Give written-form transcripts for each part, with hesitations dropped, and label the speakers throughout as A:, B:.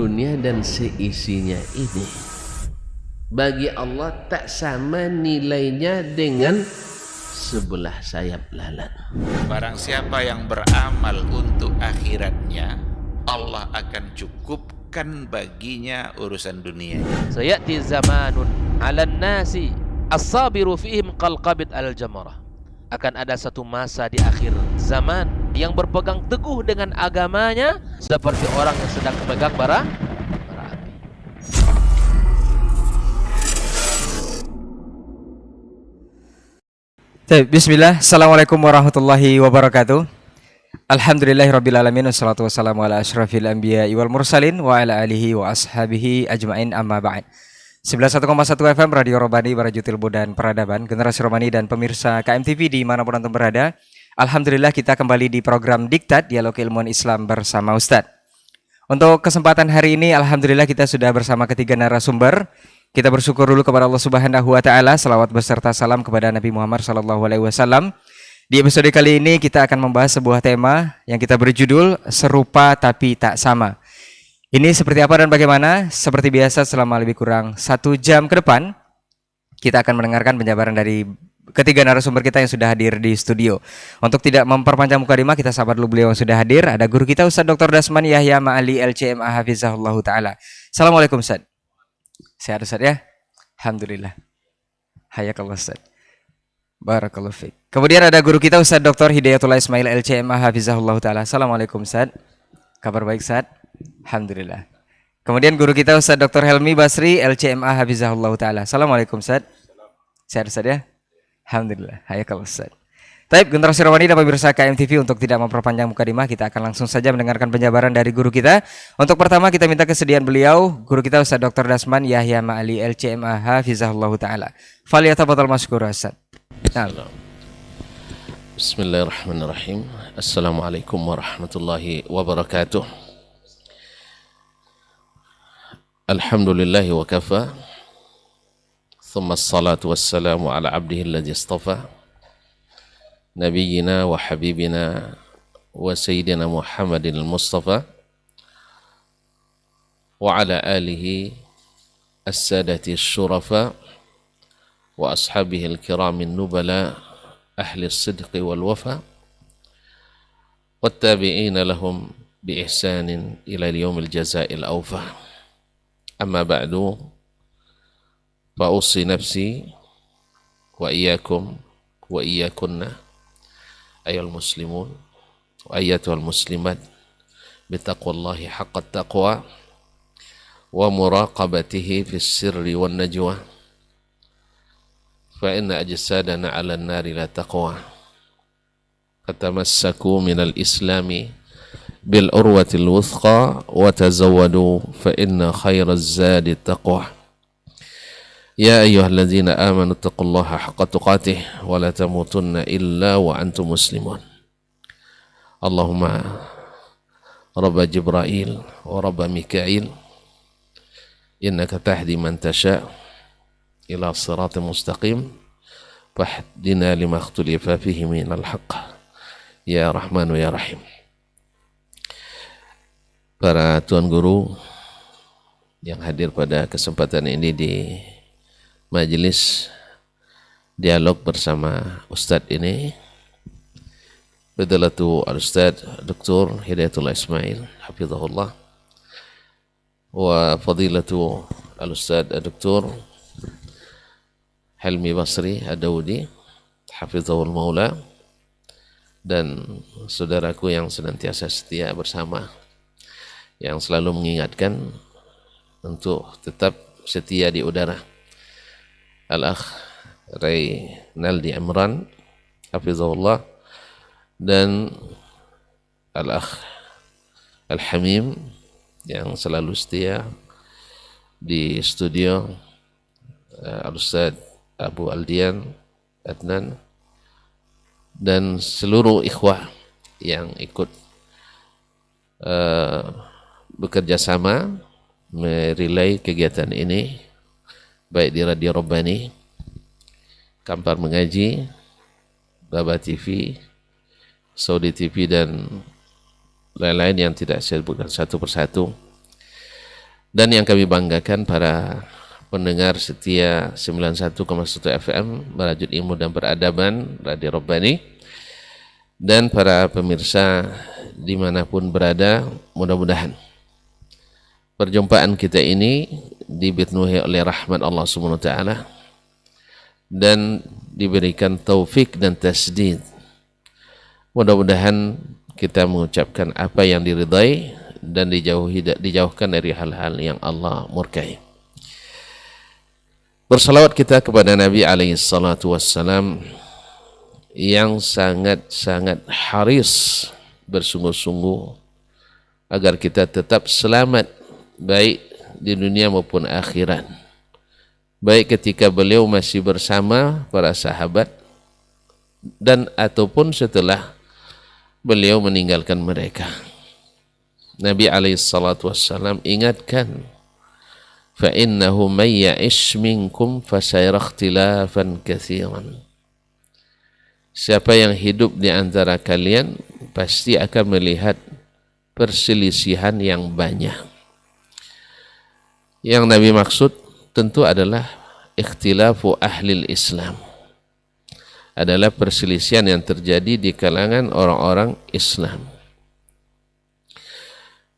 A: dunia dan seisinya ini bagi Allah tak sama nilainya dengan sebelah sayap lalat.
B: Barang siapa yang beramal untuk akhiratnya, Allah akan cukupkan baginya urusan dunia.
C: Sayati zamanun 'alan nasi as-sabiru fihim qalqabit al-jamarah. Akan ada satu masa di akhir zaman yang berpegang teguh dengan agamanya seperti orang yang sedang memegang bara api.
D: Bismillah, Assalamualaikum warahmatullahi wabarakatuh. Alhamdulillahirrabbilalamin. Wassalatu wassalamu ala ashrafil anbiya wal mursalin wa ala alihi wa ashabihi ajma'in, amma ba'd. 91,1 FM Radio Robani, Barajutil dan Peradaban, Generasi Romani dan pemirsa KMTV dimanapun antum berada. Alhamdulillah kita kembali di program Diktat, Dialog Ilmuwan Islam bersama Ustadz. Untuk kesempatan hari ini Alhamdulillah kita sudah bersama ketiga narasumber. Kita bersyukur dulu kepada Allah Subhanahu wa taala, selawat beserta salam kepada Nabi Muhammad sallallahu alaihi wasallam. Di episode kali ini kita akan membahas sebuah tema yang kita beri judul Serupa Tapi Tak Sama. Ini seperti apa dan bagaimana? Seperti biasa selama lebih kurang 1 jam ke depan kita akan mendengarkan penjabaran dari ketiga narasumber kita yang sudah hadir di studio. Untuk tidak memperpanjang mukadimah, kita sapa dulu beliau yang sudah hadir. Ada guru kita Ustaz Dr. Dasman Yahya Ma'ali LCMA Hafizahullah Ta'ala. Assalamualaikum Ustaz. Sehat Ustaz ya? Alhamdulillah. Hayakallah Ustaz. Barakallahu fiik. Kemudian ada guru kita Ustaz Dr. Hidayatullah Ismail LCMA Hafizahullah Ta'ala. Assalamualaikum Ustaz. Kabar baik Ustaz? Alhamdulillah. Kemudian guru kita Ustaz Dr. Helmi Basri LCMA Hafizahullah Ta'ala. Assalamualaikum Ustaz. Sehat Ustaz ya? Alhamdulillah. Hayakallah Ustaz. Taib, Generasi Romani dan pemirsa KMTV, untuk tidak memperpanjang mukadimah, kita akan langsung saja mendengarkan penjabaran dari guru kita. Untuk pertama kita minta kesediaan beliau, guru kita Ustaz Dr. Dasman Yahya Ma'ali LCMA Hafizahullah Ta'ala. Falyatafadhal masykur Ustaz. Nah.
A: Bismillahirrahmanirrahim. Assalamualaikum warahmatullahi wabarakatuh. Alhamdulillahi wa kafa. Thumma assalatu wassalamu ala abdihi alladhi istafa. Nabiyyina wa habibina wa sayyidina Muhammadin al-Mustafa wa ala alihi as-sadati as-syurafa wa ashabihi al-kiramin nubala ahli as-sidqi wal-wafa wat-tabi'ina lahum bi ihsanin ila al-yawmil jaza'il awfa. Amma ba'du, fa usi nafsi wa iyyakum wa iyyakunna ayyuhal muslimun wa ayyatuhal muslimat bitaqwallahi haqqat taqwa wa muraqabatihi fis sirri wan najwa fa inna ajsadana 'ala an-nari la taqwa fatamassaku minal islami bil urwatil wuthqa wa tazawwadu fa inna khairaz zadi taqwa. Ya ayyuhalladzina amanu taqullaha haqqa tuqatih wa la tamutunna illa wa antum muslimun. Allahumma rabba Jibril wa rabba Mikail innaka tahdi man tasha ila siratal mustaqim fahdina lima ikhtalafa fihi minal haqq ya Rahmanu ya Rahim. Para tuan guru yang hadir pada kesempatan ini di majelis dialog bersama Ustadz ini, Fadilatu Al-Ustadz Dr. Hidayatullah Ismail Hafizahullah wa Fadilatu Al-Ustadz Dr. Helmi Basri Ad-Dawudi Hafizahul Maula, dan saudaraku yang senantiasa setia bersama, yang selalu mengingatkan untuk tetap setia di udara, Al-Akh Reynaldi Imran Hafizahullah, dan Al-Akh Al-Hamim yang selalu setia di studio, Al-Ustadz Abu Aldian Adnan, dan seluruh ikhwah yang ikut bekerja sama merelay kegiatan ini, baik di Radio Robani, Kampar Mengaji, Baba TV, Saudi TV, dan lain-lain yang tidak saya sebutkan satu persatu. Dan yang kami banggakan para pendengar setia 91,1 FM Merajut Ilmu dan Peradaban Radio Rabbani, dan para pemirsa dimanapun berada, mudah-mudahan perjumpaan kita ini dipenuhi oleh rahmat Allah Subhanahu wa taala dan diberikan taufik dan tasdid. Mudah-mudahan kita mengucapkan apa yang diridai dan dijauhkan dari hal-hal yang Allah murkai. Bersalawat kita kepada Nabi alaihi salatu wassalam yang sangat-sangat haris, bersungguh-sungguh agar kita tetap selamat baik di dunia maupun akhirat, baik ketika beliau masih bersama para sahabat dan ataupun setelah beliau meninggalkan mereka. Nabi alaihi salatu wassalam ingatkan, fa innahu may ya'ish minkum fasayara ikhtilafan katsiran. Siapa yang hidup di antara kalian pasti akan melihat perselisihan yang banyak. Yang Nabi maksud tentu adalah ikhtilafu ahlil Islam, adalah perselisihan yang terjadi di kalangan orang-orang Islam.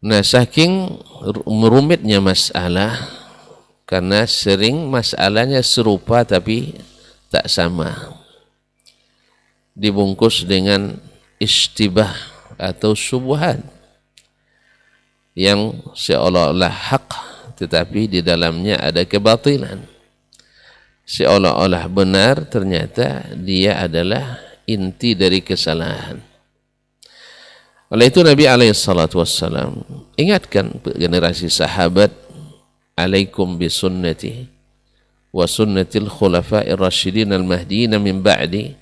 A: Nah, saking merumitnya masalah, karena sering masalahnya serupa tapi tak sama, dibungkus dengan istibah atau syubhat yang seolah-olah hak tetapi di dalamnya ada kebatilan, seolah-olah benar ternyata dia adalah inti dari kesalahan. Oleh itu Nabi SAW ingatkan generasi sahabat, alaikum bisunnati wa sunnatil khulafa'ir rasyidin al-mahdiin min ba'di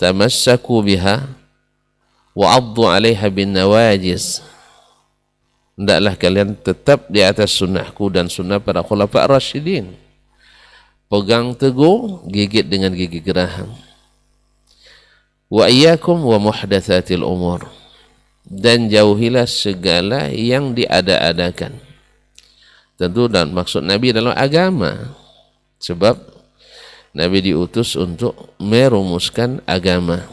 A: tamassaku biha wa 'addu 'alaiha bin nawajiz. Hendaklah kalian tetap di atas sunnahku dan sunnah para khulafa' rasyidin. Pegang teguh, gigit dengan gigi geraham. Wa iyyakum wa muhdatsatil umur. Dan jauhilah segala yang diada-adakan. Tentu dan maksud Nabi dalam agama. Sebab Nabi diutus untuk merumuskan agama.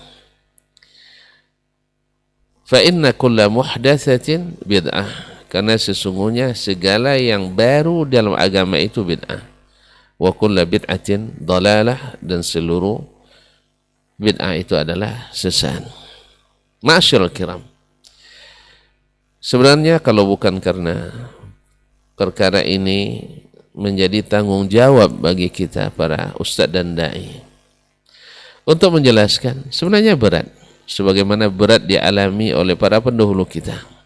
A: Fa inna kulla muhdatsatin bid'ah. Karena sesungguhnya segala yang baru dalam agama itu bid'ah. Wa kulla bid'atin dalalah, dan seluruh bid'ah itu adalah sesat. Ma'asyiral kiram, sebenarnya kalau bukan karena perkara ini menjadi tanggung jawab bagi kita para ustadz dan da'i untuk menjelaskan, sebenarnya berat sebagaimana berat dialami oleh para pendahulu kita.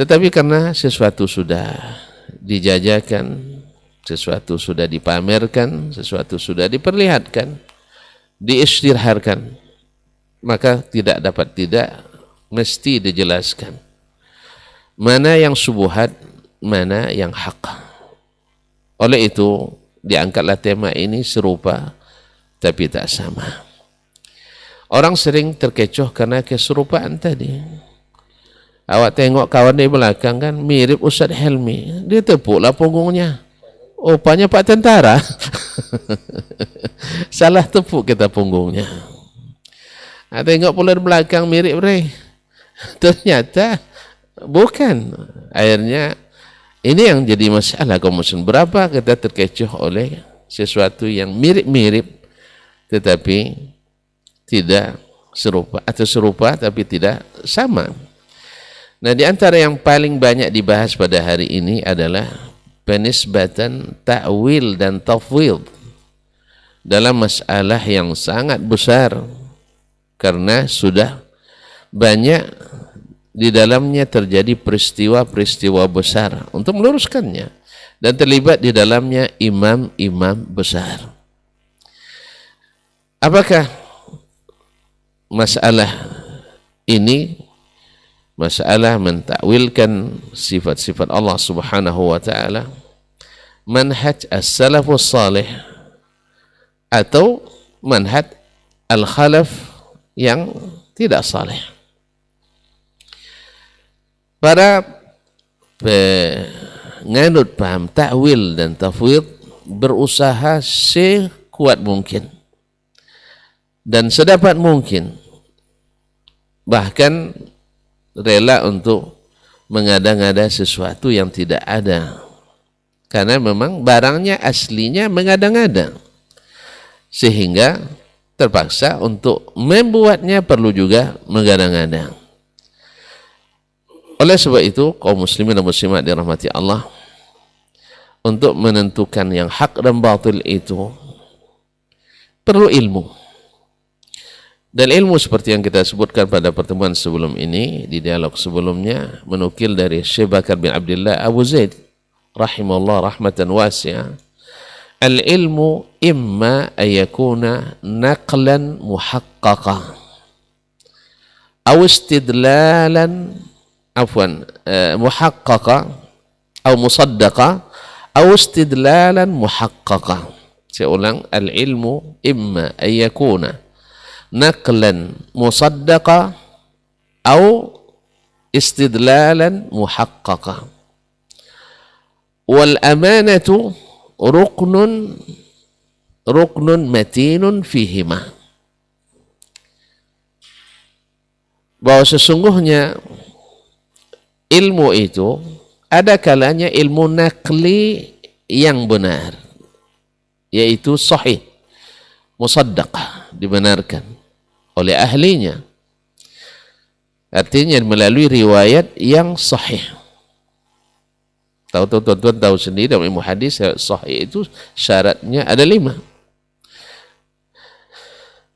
A: Tetapi karena sesuatu sudah dijajakan, sesuatu sudah dipamerkan, sesuatu sudah diperlihatkan, diisytiharkan, maka tidak dapat tidak, mesti dijelaskan mana yang syubhat, mana yang hak. Oleh itu diangkatlah tema ini serupa tapi tak sama. Orang sering terkecoh karena keserupaan tadi. Awak tengok kawan di belakang kan mirip Ustaz Helmi, dia tepuklah punggungnya. Rupanya Pak Tentara. Salah tepuk kita punggungnya. Tengok pula di belakang mirip Ray. Ternyata bukan. Akhirnya ini yang jadi masalah kaum muslimin. Berapa kita terkecoh oleh sesuatu yang mirip-mirip tetapi tidak serupa, atau serupa tapi tidak sama. Nah, di antara yang paling banyak dibahas pada hari ini adalah penisbatan ta'wil dan tafwid dalam masalah yang sangat besar, karena sudah banyak di dalamnya terjadi peristiwa-peristiwa besar untuk meluruskannya, dan terlibat di dalamnya imam-imam besar. Apakah masalah ini, masalah mentakwilkan sifat-sifat Allah Subhanahu wa taala, manhaj as-salafus salih atau manhaj al-khalaf yang tidak saleh? Para penganut paham ta'wil dan tafwid berusaha sekuat mungkin dan sedapat mungkin, bahkan rela untuk mengada-ngada sesuatu yang tidak ada, karena memang barangnya aslinya mengada-ngada, sehingga terpaksa untuk membuatnya perlu juga mengada-ngada. Oleh sebab itu, kaum muslimin dan muslimat dirahmati Allah, untuk menentukan yang hak dan batil itu perlu ilmu. Dan ilmu seperti yang kita sebutkan pada pertemuan sebelum ini, di dialog sebelumnya, menukil dari Syekh Bakar bin Abdullah Abu Zaid rahimahullah rahmatan wasi'ah, al-ilmu imma ayakuna naqlan muhaqqaqa aw istidlalan muhaqqaqa atau musaddaqa atau istidlalan muhaqqaqa. Saya ulang, al-ilmu imma ayakuna naqlan musaddaqa atau istidlalan muhaqqaqa. Wal amanatu ruknun matinun fihima. Bahwa sesungguhnya ilmu itu ada kalanya ilmu nakli yang benar, yaitu sahih, musaddaqah, dibenarkan oleh ahlinya, artinya melalui riwayat yang sahih. Tuan-tuan tahu sendiri dalam ilmu hadis, sahih itu syaratnya ada 5.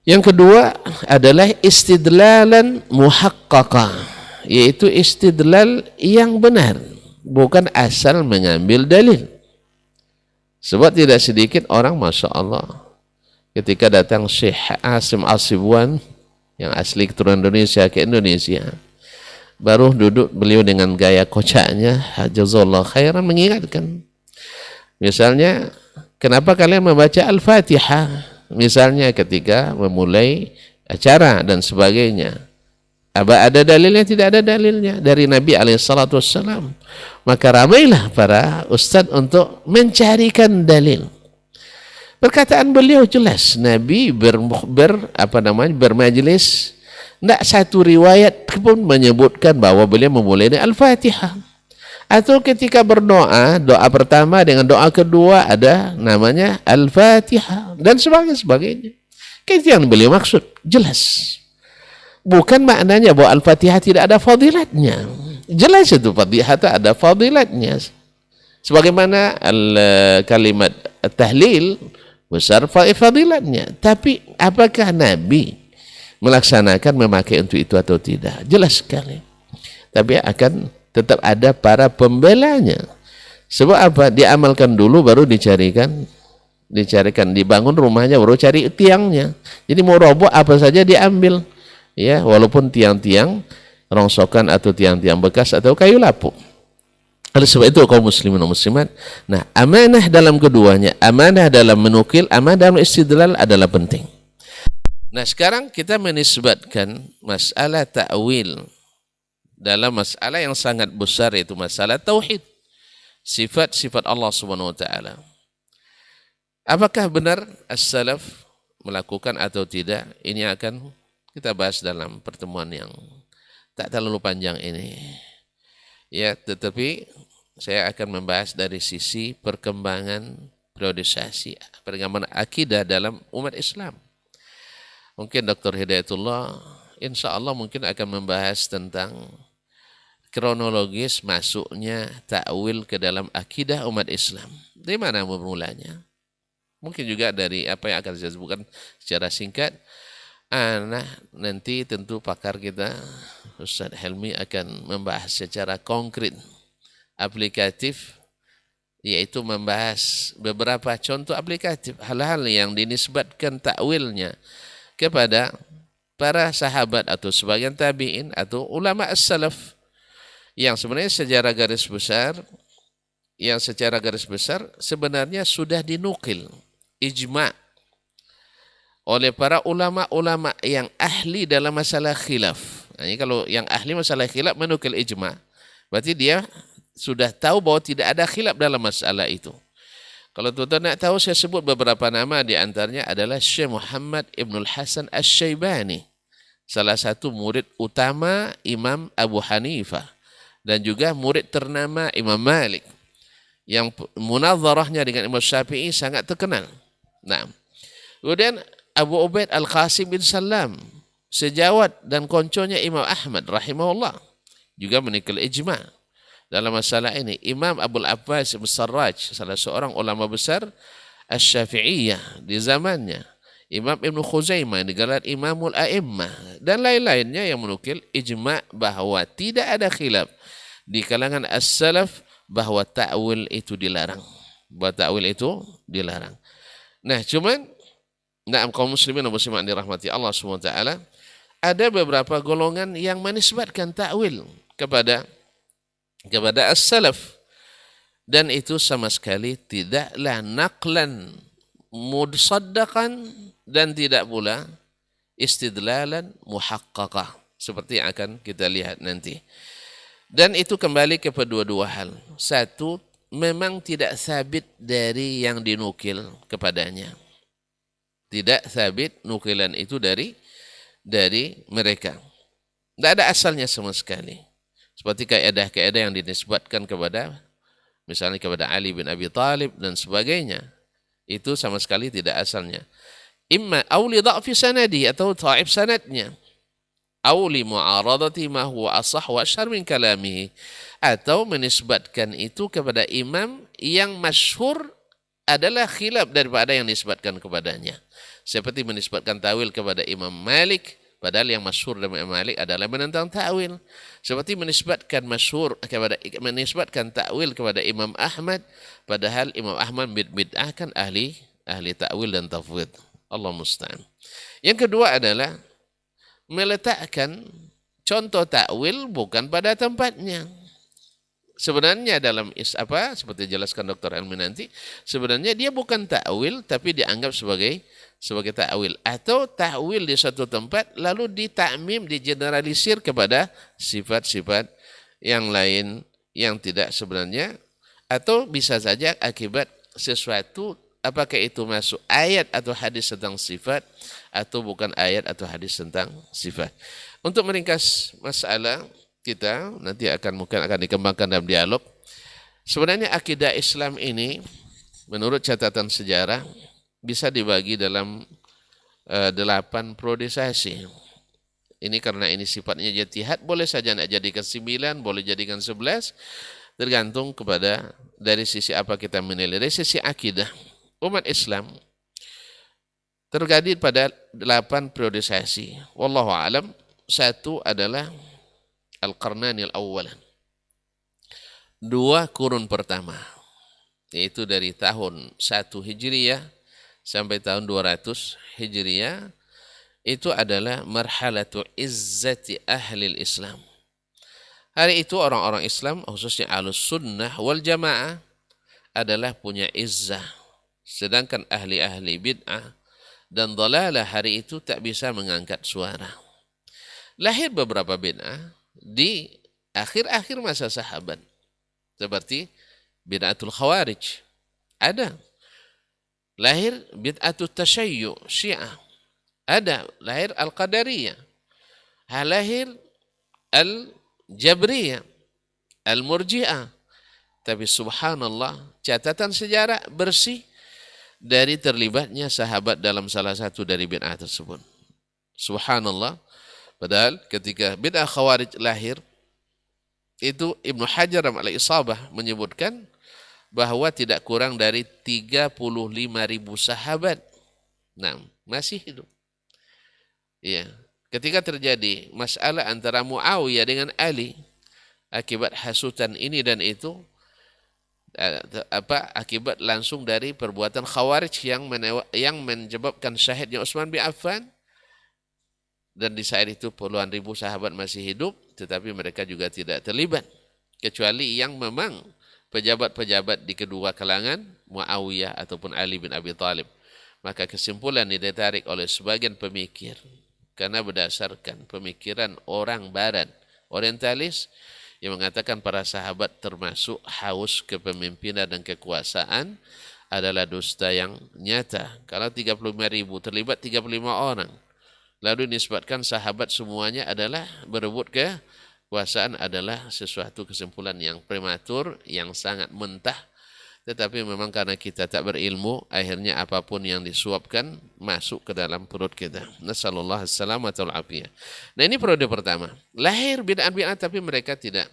A: Yang kedua adalah istidlalan muhaqqaqah, yaitu istidlal yang benar, bukan asal mengambil dalil. Sebab tidak sedikit orang, Masya Allah, ketika datang Syekh Asim Asibwan yang asli keturunan Indonesia ke Indonesia, baru duduk beliau dengan gaya kocaknya, jazakallahu khairan, mengingatkan. Misalnya, kenapa kalian membaca Al-Fatihah? Misalnya ketika memulai acara dan sebagainya. Apa ada dalilnya? Tidak ada dalilnya dari Nabi SAW. Maka ramailah para ustadz untuk mencarikan dalil. Perkataan beliau jelas. Nabi bermajlis, tidak satu riwayat pun menyebutkan bahwa beliau memulai dengan Al-Fatihah. Atau ketika berdoa, doa pertama dengan doa kedua ada namanya Al-Fatihah dan sebagainya. Itu yang beliau maksud, jelas. Bukan maknanya bahwa Al-Fatihah tidak ada fadilatnya. Jelas itu Fatihah ada fadilatnya. Sebagaimana kalimat tahlil besar fadilatnya. Tapi apakah Nabi melaksanakan memakai untuk itu atau tidak? Jelas sekali. Tapi akan tetap ada para pembelanya. Sebab apa? Diamalkan dulu baru dicarikan, dibangun rumahnya baru cari tiangnya. Jadi mau roboh apa saja diambil, ya, walaupun tiang-tiang rongsokan atau tiang-tiang bekas atau kayu lapuk. Oleh sebab itu kaum muslimin dan muslimat, nah, amanah dalam keduanya, amanah dalam menukil, amanah dalam istidlal adalah penting. Nah, sekarang kita menisbatkan masalah ta'wil dalam masalah yang sangat besar, yaitu masalah tauhid, sifat-sifat Allah Subhanahu wa taala. Apakah benar as-salaf melakukan atau tidak? Ini akan kita bahas dalam pertemuan yang tak terlalu panjang ini. Ya, tetapi saya akan membahas dari sisi perkembangan periodisasi, perkembangan akidah dalam umat Islam. Mungkin Dr. Hidayatullah insya Allah mungkin akan membahas tentang kronologis masuknya ta'wil ke dalam akidah umat Islam. Dari mana bermulanya? Mungkin juga dari apa yang akan saya sebutkan secara singkat. Nah, nanti tentu pakar kita, Ustaz Helmi, akan membahas secara konkret, aplikatif, yaitu membahas beberapa contoh aplikatif, hal-hal yang dinisbatkan ta'wilnya kepada para sahabat atau sebagian tabi'in atau ulama as-salaf, yang sebenarnya secara garis besar sebenarnya sudah dinukil ijma' oleh para ulama-ulama yang ahli dalam masalah khilaf. Nah, ini kalau yang ahli masalah khilaf menukil ijma', berarti dia sudah tahu bahwa tidak ada khilaf dalam masalah itu. Kalau tuan-tuan nak tahu, saya sebut beberapa nama, di antaranya adalah Syekh Muhammad Ibnul Hasan Asy-Syaibani, salah satu murid utama Imam Abu Hanifah dan juga murid ternama Imam Malik yang munazarahnya dengan Imam Syafi'i sangat terkenal. Nah, kemudian Abu Ubaid Al-Qasim bin Salam, sejawat dan konconya Imam Ahmad rahimahullah, juga menikil ijma' dalam masalah ini. Imam Abul Abbas Ibn Sarraj, salah seorang ulama besar Asy-Syafi'iyah di zamannya. Imam Ibn Khuzaimah digelar Imamul A'immah dan lain-lainnya yang menukil ijma' bahwa tidak ada khilaf di kalangan as-salaf bahwa ta'wil itu dilarang. Bahwa ta'wil itu dilarang. Nah, cuman kaum muslimin dan muslimat dirahmati Allah SWT, ada beberapa golongan yang menisbatkan ta'wil kepada as-salaf, dan itu sama sekali tidaklah naqlan musaddaqan dan tidak pula istidlalan muhaqqaqah, seperti yang akan kita lihat nanti. Dan itu kembali kepada dua hal. Satu, memang tidak sabit dari yang dinukil kepadanya. Tidak sabit nukilan itu dari mereka. Tidak ada asalnya sama sekali. Seperti kaedah-kaedah yang dinisbatkan kepada, misalnya kepada Ali bin Abi Thalib dan sebagainya. Itu sama sekali tidak asalnya. Imma awli dha'fi sanadi, atau ta'ib sanadnya. Awli mu'aradati ma huwa asah wa asyhar min kalamihi. Atau menisbatkan itu kepada imam yang masyhur adalah khilaf daripada yang disebutkan kepadanya. Seperti menisbatkan ta'wil kepada Imam Malik, padahal yang masyhur dari Imam Malik adalah menentang ta'wil. Seperti menisbatkan ta'wil kepada Imam Ahmad, padahal Imam Ahmad bid'ahkan ahli ta'wil dan tafwid. Allah musta'an. Yang kedua adalah meletakkan contoh ta'wil bukan pada tempatnya. Sebenarnya dalam seperti jelaskan Dr. Elmi nanti, sebenarnya dia bukan ta'wil tapi dianggap sebagai ta'wil, atau ta'wil di satu tempat lalu ditakmim, digeneralisir kepada sifat-sifat yang lain yang tidak sebenarnya, atau bisa saja akibat sesuatu, apakah itu masuk ayat atau hadis tentang sifat atau bukan ayat atau hadis tentang sifat. Untuk meringkas masalah kita nanti mungkin akan dikembangkan dalam dialog. Sebenarnya akidah Islam ini menurut catatan sejarah bisa dibagi dalam 8 priorisasi. Ini karena ini sifatnya jatihad, boleh saja nak jadikan 9, boleh jadikan 11, tergantung kepada dari sisi apa kita menilai. Dari sisi akidah, umat Islam terjadi pada 8 priorisasi. Wallahu a'lam. Satu adalah Al-Qarnanil Awwalan. 2 kurun pertama, yaitu dari tahun 1 Hijriyah sampai tahun 200 Hijriyah, itu adalah marhalatu izzati ahlil Islam. Hari itu orang-orang Islam, khususnya Ahlus Sunnah wal Jamaah, adalah punya izzah. Sedangkan ahli-ahli bid'ah dan dhalalah hari itu tak bisa mengangkat suara. Lahir beberapa bid'ah di akhir-akhir masa sahabat, seperti bid'atul khawarij. Ada. Lahir bid'atul tasyayyu, Syiah. Ada. Lahir al-qadariyah. Lahir al-jabriyah, al-murji'ah. Tapi subhanallah, catatan sejarah bersih dari terlibatnya sahabat dalam salah satu dari bid'ah tersebut. Subhanallah. Padahal ketika bid'ah khawarij lahir, itu Ibnu Hajar al-Isabah menyebutkan bahwa tidak kurang dari 35.000 sahabat masih hidup. Ya, ketika terjadi masalah antara Muawiyah dengan Ali akibat hasutan ini dan itu, akibat langsung dari perbuatan khawarij yang menyebabkan syahidnya Utsman bin Affan. Dan di saat itu puluhan ribu sahabat masih hidup, tetapi mereka juga tidak terlibat. Kecuali yang memang pejabat-pejabat di kedua kalangan, Muawiyah ataupun Ali bin Abi Thalib. Maka kesimpulan ini ditarik oleh sebagian pemikir. Karena berdasarkan pemikiran orang barat, orientalis, yang mengatakan para sahabat termasuk haus kepemimpinan dan kekuasaan adalah dusta yang nyata. Kalau 35.000 terlibat 35 orang, lalu disebutkan sahabat semuanya adalah berebut kekuasaan, adalah sesuatu kesimpulan yang prematur, yang sangat mentah. Tetapi memang karena kita tak berilmu, akhirnya apapun yang disuapkan masuk ke dalam perut kita. Nasallallahu alaihi wasallam. Nah, ini periode pertama. Lahir bid'ah-bid'ah tapi mereka tidak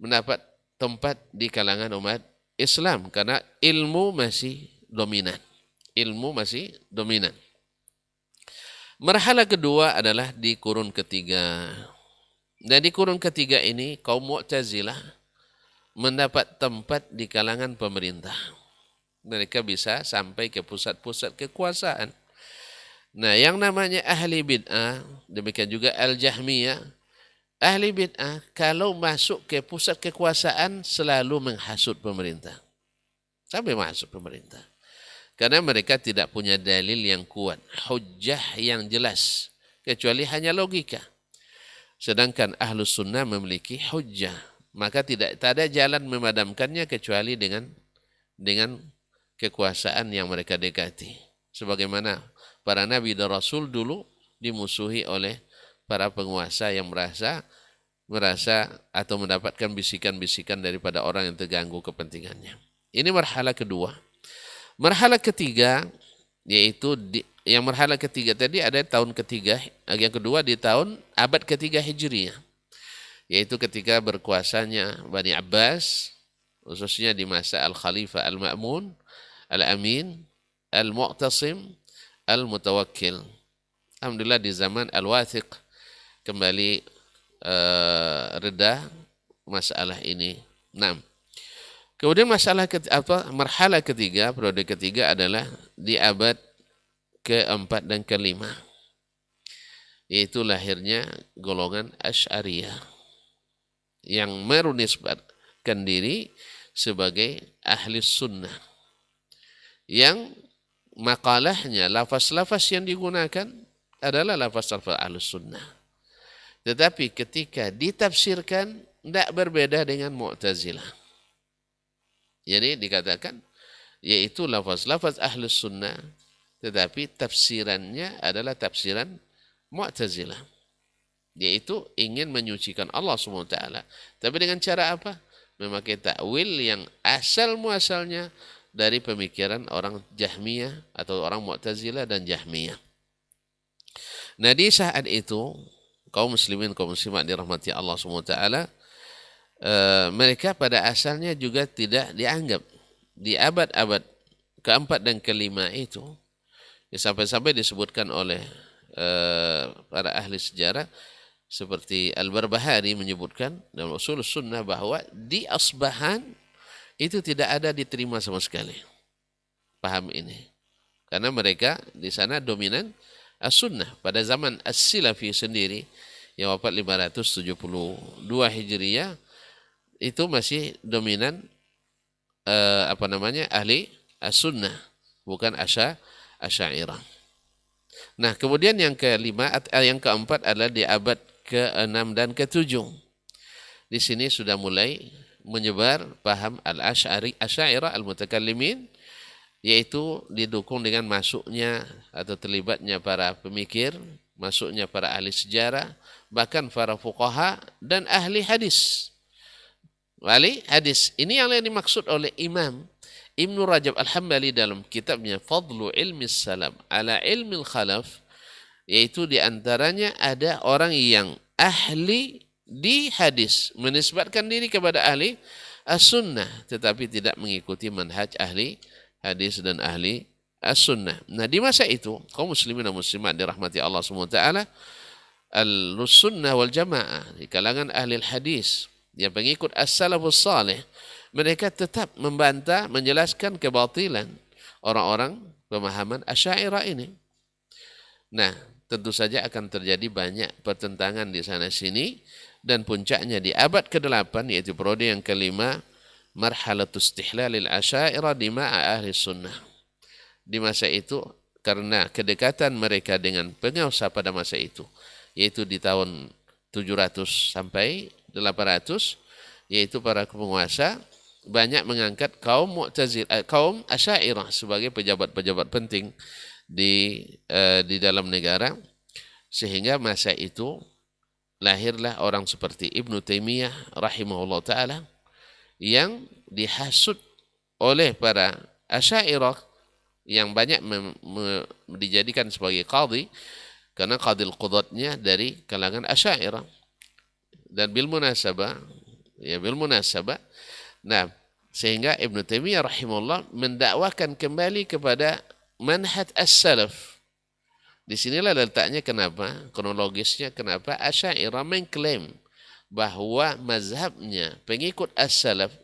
A: mendapat tempat di kalangan umat Islam karena ilmu masih dominan. Ilmu masih dominan. Marhalah kedua adalah di kurun ketiga. Dan di kurun ketiga ini kaum Mu'tazilah mendapat tempat di kalangan pemerintah. Mereka bisa sampai ke pusat-pusat kekuasaan. Nah, yang namanya ahli bid'ah, demikian juga al-Jahmiyah, ahli bid'ah kalau masuk ke pusat kekuasaan selalu menghasut pemerintah. Sampai masuk pemerintah. Karena mereka tidak punya dalil yang kuat, hujjah yang jelas, kecuali hanya logika. Sedangkan ahlus sunnah memiliki hujjah. Maka tak ada jalan memadamkannya kecuali dengan kekuasaan yang mereka dekati. Sebagaimana para nabi dan rasul dulu dimusuhi oleh para penguasa yang merasa atau mendapatkan bisikan-bisikan daripada orang yang terganggu kepentingannya. Ini marhalah kedua. Marhalah ketiga yaitu yang marhalah ketiga tadi ada tahun ketiga, yang kedua di tahun abad ketiga Hijriyah. Yaitu ketika berkuasanya Bani Abbas, khususnya di masa Al-Khalifah Al-Ma'mun, Al-Amin, Al-Mu'tasim, Al-Mutawakkil. Alhamdulillah di zaman Al-Wathiq kembali reda masalah ini. 6. Kemudian marhalah ketiga, periode ketiga adalah di abad keempat dan kelima, yaitu lahirnya golongan Asy'ariyah yang menisbatkan diri sebagai ahli sunnah, yang makalahnya lafaz-lafaz yang digunakan adalah lafaz-lafaz ahli sunnah, tetapi ketika ditafsirkan tidak berbeda dengan Mu'tazilah. Jadi dikatakan yaitu lafaz-lafaz ahli sunnah, tetapi tafsirannya adalah tafsiran Mu'tazilah, yaitu ingin menyucikan Allah SWT. Tapi dengan cara apa? Memakai takwil yang asal muasalnya dari pemikiran orang Jahmiyah atau orang Mu'tazilah dan Jahmiyah. Nah, di saat itu kaum muslimin, kaum muslimat dirahmati Allah SWT, mereka pada asalnya juga tidak dianggap di abad-abad keempat dan kelima itu. Sampai-sampai disebutkan oleh para ahli sejarah seperti Al-Barbahari menyebutkan dalam usul sunnah bahwa di Asbahan itu tidak ada diterima sama sekali paham ini, karena mereka di sana dominan as-sunnah. Pada zaman As-Silafi sendiri yang wafat 572 Hijriyah itu masih dominan ahli as-sunnah, bukan Asy'ariyah. Nah, kemudian yang keempat adalah di abad ke-6 dan ke-7. Di sini sudah mulai menyebar paham Asy'ariyah al-mutakallimin, yaitu didukung dengan masuknya atau terlibatnya para pemikir, masuknya para ahli sejarah, bahkan para fuqaha dan ahli hadis. Ahli hadis ini yang dimaksud oleh Imam Ibnu Rajab Al-Hambali dalam kitabnya Fadlu Ilmi Salam ala Ilmi Khalaf, yaitu diantaranya ada orang yang ahli di hadis, menisbatkan diri kepada ahli as-sunnah, tetapi tidak mengikuti manhaj ahli hadis dan ahli as-sunnah. Nah, di masa itu, kaum muslimin dan muslimat dirahmati Allah SWT, al-sunnah wal jamaah, di kalangan ahli hadis, yang pengikut as-salafus salih, mereka tetap membantah, menjelaskan kebatilan orang-orang pemahaman Asy'ariyah ini. Nah, tentu saja akan terjadi banyak pertentangan di sana sini, dan puncaknya di abad ke-8, yaitu periode yang kelima, marhalatus istihlalil Asy'ariyah di ma'a ahli sunnah. Di masa itu, karena kedekatan mereka dengan penguasa pada masa itu, yaitu di tahun 700 sampai 800, yaitu para penguasa, banyak mengangkat kaum kaum Asy'ariyah sebagai pejabat-pejabat penting di dalam negara, sehingga masa itu lahirlah orang seperti Ibnu Taimiyah rahimahullah taala yang dihasut oleh para Asy'ariyah yang banyak dijadikan sebagai qadhi karena qadil qudatnya dari kalangan Asy'ariyah. Dan bil munasabah, nah, sehingga Ibnu Taimiyah rahimahullah mendakwakan kembali kepada manhaj as-salaf. Disinilah letaknya kenapa, kronologisnya kenapa Asy'ariyah mengklaim bahwa mazhabnya pengikut as-salaf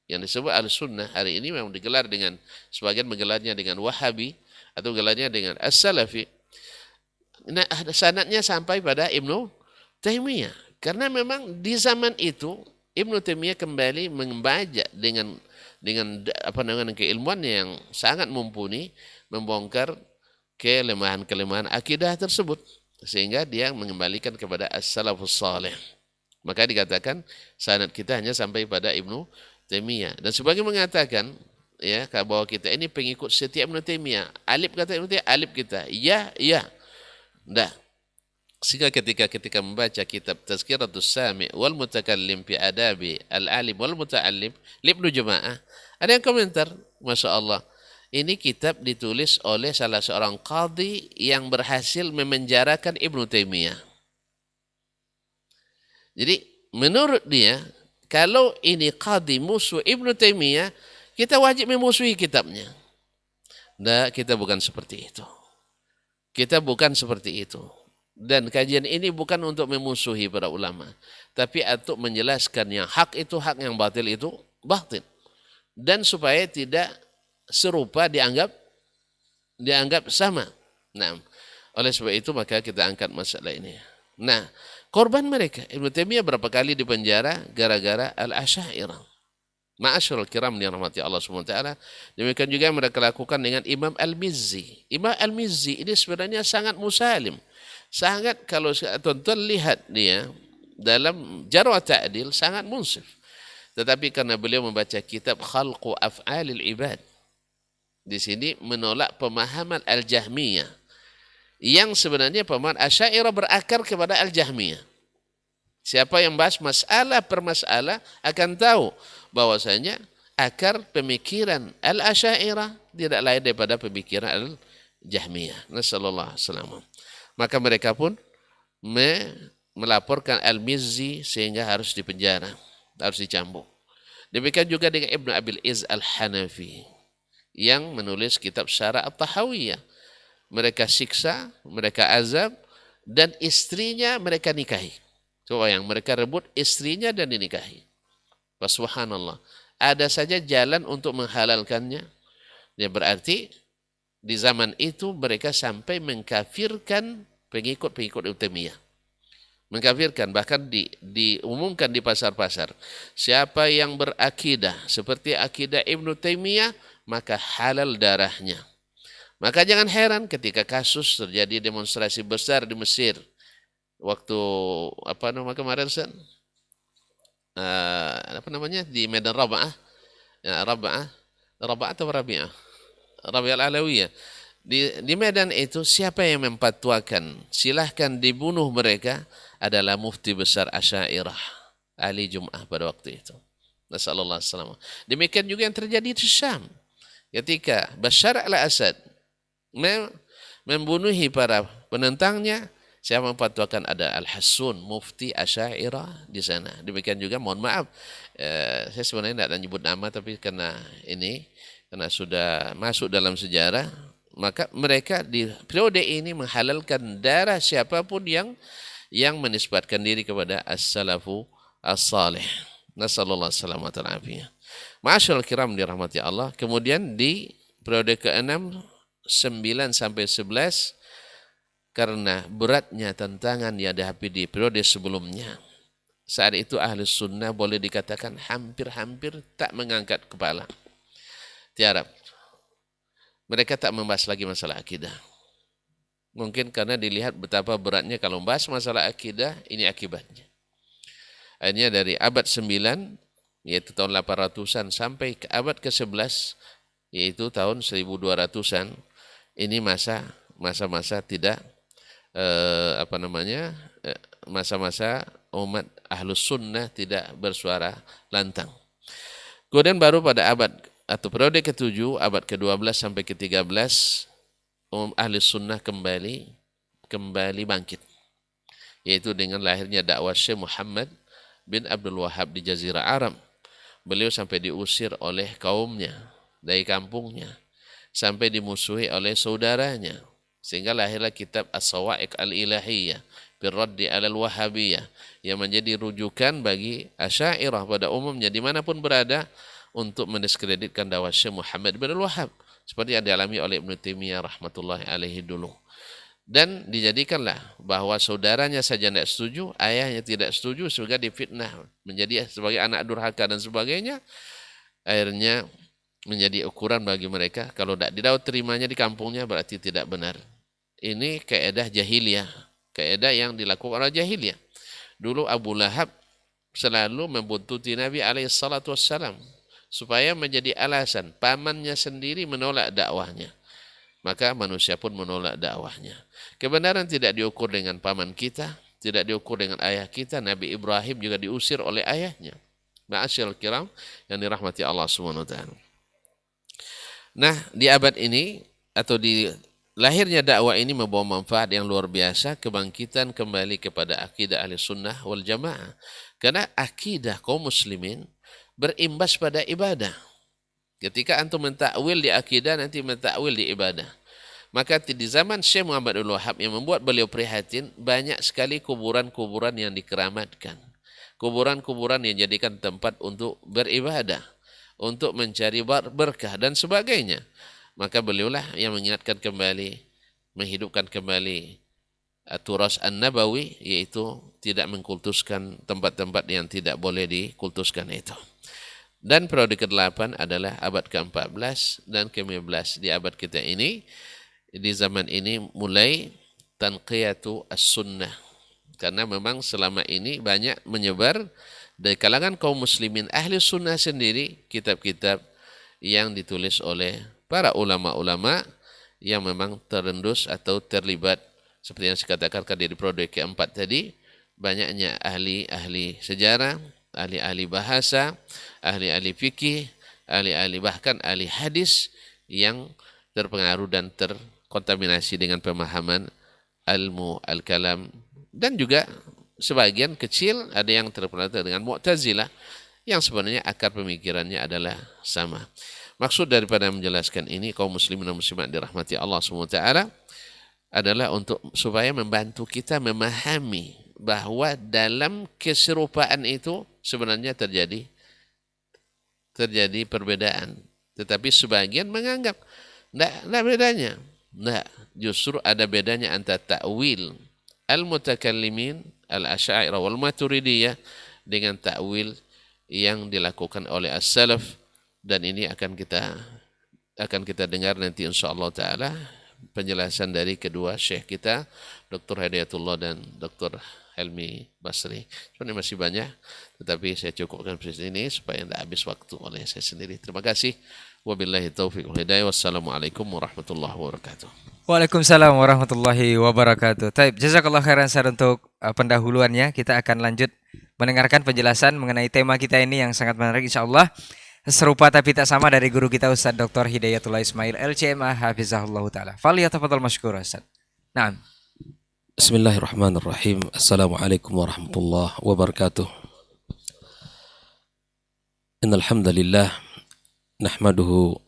A: yang disebut al-sunnah hari ini memang digelar dengan, sebagian menggelarnya dengan Wahabi atau gelarnya dengan as-salafi. Nah, sanadnya sampai pada Ibnu Taimiyah. Karena memang di zaman itu Ibnu Taimiyah kembali membaca dengan keilmuan yang sangat mumpuni, membongkar kelemahan-kelemahan akidah tersebut, sehingga dia mengembalikan kepada as-salafus salih. Maka dikatakan sanad kita hanya sampai pada Ibnu Taimiyah. Dan sebagai mengatakan ya bahwa kita ini pengikut setiap Ibnu Taimiyah. Alif kata Ibnu Taimiyah, alif kita. Ya. Dah. Sehingga ketika membaca kitab Tazkiratus Sami' wal Mutakallim fi Adabi al-Alim wal Muta'allim Ibnu Jamaah, ada yang komentar, Masya Allah, ini kitab ditulis oleh salah seorang qadhi yang berhasil memenjarakan Ibnu Taimiyah. Jadi menurut dia, kalau ini qadhi musuh Ibnu Taimiyah, kita wajib memusuhi kitabnya. Nah, kita bukan seperti itu. Dan kajian ini bukan untuk memusuhi para ulama, tapi untuk menjelaskan yang hak itu hak, yang batil itu batil. Dan supaya tidak serupa dianggap sama. Nah, oleh sebab itu maka kita angkat masalah ini. Nah, korban mereka, Ibnu Taimiyah berapa kali dipenjara gara-gara al-Asy'ariyah. Ma'asyiral kiram dirahmati Allah SWT. Demikian juga yang mereka lakukan dengan Imam Al-Mizzi. Imam Al-Mizzi ini sebenarnya sangat musalim. Sangat, kalau tuan-tuan lihat dia dalam Jarh wa Ta'dil sangat munsif. Tetapi karena beliau membaca kitab Khalqu Af'alil Ibad, di sini menolak pemahaman Al-Jahmiyah, yang sebenarnya pemahaman Asy'ariyah berakar kepada Al-Jahmiyah. Siapa yang bahas masalah per masalah akan tahu bahwasanya akar pemikiran Al-Asy'ariyah tidak lain daripada pemikiran Al-Jahmiyah. Nasallallahu alaihi wasallam. Maka mereka pun melaporkan Al-Mizzi sehingga harus dipenjara, harus dicambuk. Demikian juga dengan Ibnu Abil Izz Al-Hanafi yang menulis kitab Syarah At-Tahawiyah. Mereka siksa, mereka azab, dan istrinya mereka nikahi. Coba yang mereka rebut istrinya dan dinikahi. Subhanallah. Ada saja jalan untuk menghalalkannya. Ya berarti di zaman itu mereka sampai mengkafirkan pengikut-pengikut Ibnu Taimiyah. Mengkafirkan, bahkan diumumkan di pasar-pasar. Siapa yang berakidah seperti akidah Ibnu Taimiyah, maka halal darahnya. Maka jangan heran ketika kasus terjadi demonstrasi besar di Mesir. Waktu kemarin di Medan Raba'ah. Ya, Raba'ah atau Rabi'ah? Rabi'ah Al-Alawiyah. Di Medan itu siapa yang memfatwakan silahkan dibunuh mereka adalah mufti besar Asy'ariyah, ahli Jum'ah pada waktu itu. Nasallallahu alaihi wasallam. Demikian juga yang terjadi di Syam ketika Bashar al-Assad membunuhi para penentangnya. Saya memfatwakan ada Al-Hassun, mufti Asy'ariyah di sana. Demikian juga, mohon maaf, saya sebenarnya tidak menyebut nama, tapi karena sudah masuk dalam sejarah, maka mereka di periode ini menghalalkan darah siapapun yang menisbatkan diri kepada as-salafu as-salih. Nasallallahu alaihi wasallam. Ma'asyiral kiram dirahmati Allah. Kemudian di periode ke-6, 9 sampai 11, karena beratnya tantangan yang dihadapi di periode sebelumnya. Saat itu ahli sunnah boleh dikatakan hampir-hampir tak mengangkat kepala. Tiarap. Mereka tak membahas lagi masalah akidah. Mungkin karena dilihat betapa beratnya kalau membahas masalah akidah, ini akibatnya. Akhirnya dari abad 9 yaitu tahun 800-an sampai ke abad ke-11, yaitu tahun 1200-an, ini masa-masa tidak masa-masa umat Ahlus Sunnah tidak bersuara lantang. Kemudian baru pada abad atau periode ke-7, abad ke-12 sampai ke-13, Ahlus Sunnah kembali bangkit, yaitu dengan lahirnya dakwah Syekh Muhammad bin Abdul Wahab di Jazirah Arab. Beliau sampai diusir oleh kaumnya dari kampungnya, sampai dimusuhi oleh saudaranya, sehingga lahirlah kitab As-Sawa'iq Al-Ilahiyah Birraddi Alal Wahabiyah, yang menjadi rujukan bagi Asy'ariyah pada umumnya dimanapun berada untuk mendiskreditkan dakwah Syekh Muhammad bin Abdul Wahab, seperti yang dialami oleh Ibnu Taimiyah rahmatullahi alaihi dulu. Dan dijadikanlah bahwa saudaranya saja tidak setuju, ayahnya tidak setuju, sehingga difitnah menjadi sebagai anak durhaka dan sebagainya. Akhirnya menjadi ukuran bagi mereka, kalau tidak terimanya di kampungnya berarti tidak benar. Ini kaedah jahiliyah, kaedah yang dilakukan oleh jahiliyah. Dulu Abu Lahab selalu membuntuti Nabi SAW supaya menjadi alasan pamannya sendiri menolak dakwahnya. Maka manusia pun menolak dakwahnya. Kebenaran tidak diukur dengan paman kita, tidak diukur dengan ayah kita. Nabi Ibrahim juga diusir oleh ayahnya. Ma'asyiral kiram yang dirahmati Allah SWT. Nah, di abad ini atau di lahirnya dakwah ini membawa manfaat yang luar biasa, kebangkitan kembali kepada akidah ahli sunnah wal jamaah. Karena akidah kaum muslimin berimbas pada ibadah. Ketika antum mentakwil di akidah, nanti mentakwil di ibadah. Maka di zaman Syekh Muhammad bin Wahab yang membuat beliau prihatin, banyak sekali kuburan-kuburan yang dikeramatkan. Kuburan-kuburan yang dijadikan tempat untuk beribadah, untuk mencari berkah dan sebagainya. Maka beliaulah yang mengingatkan kembali, menghidupkan kembali Turas An-Nabawi, yaitu tidak mengkultuskan tempat-tempat yang tidak boleh dikultuskan itu. Dan periode ke-8 adalah abad ke-14 dan ke-15. Di abad kita ini, di zaman ini mulai tanqiyatu as-sunnah. Karena memang selama ini banyak menyebar dari kalangan kaum muslimin ahli sunnah sendiri kitab-kitab yang ditulis oleh para ulama-ulama yang memang terendus atau terlibat. Seperti yang saya katakan di periode ke-4 tadi, banyaknya ahli-ahli sejarah, ahli-ahli bahasa, ahli-ahli fikih, ahli-ahli bahkan ahli hadis yang terpengaruh dan terkontaminasi dengan pemahaman ilmu al-kalam, dan juga sebagian kecil ada yang terpengaruh dengan Mu'tazilah yang sebenarnya akar pemikirannya adalah sama. Maksud daripada menjelaskan ini, kaum muslimin dan muslimat dirahmati Allah SWT, adalah untuk supaya membantu kita memahami bahwa dalam keserupaan itu sebenarnya terjadi perbedaan. Tetapi sebagian menganggap tidak bedanya. Tidak, justru ada bedanya antara ta'wil al-mutakallimin al-asy'ariyah wal maturidiyah dengan ta'wil yang dilakukan oleh as-salaf. Dan ini akan kita dengar nanti insyaallah taala penjelasan dari kedua syekh kita, Dr. Hidayatullah dan Dr. Helmi Basri. Sebenarnya masih banyak, tetapi saya cukupkan di sini supaya tidak habis waktu oleh saya sendiri. Terima kasih. Wabillahi taufiq wal hidayah. Wassalamualaikum warahmatullahi wabarakatuh.
D: Waalaikumsalam warahmatullahi wabarakatuh. Taib, jazakallah khairan Ustaz untuk pendahuluannya. Kita akan lanjut mendengarkan penjelasan mengenai tema kita ini yang sangat menarik, insyaallah. Serupa tapi tak sama dari guru kita Ustaz Dr. Hidayatullah Ismail LCMA hafizahullah taala. Falyatafadhal mashkura Ustaz. Naam.
A: Bismillahirrahmanirrahim. Assalamualaikum warahmatullahi wabarakatuh. Innal hamdalillah nahmaduhu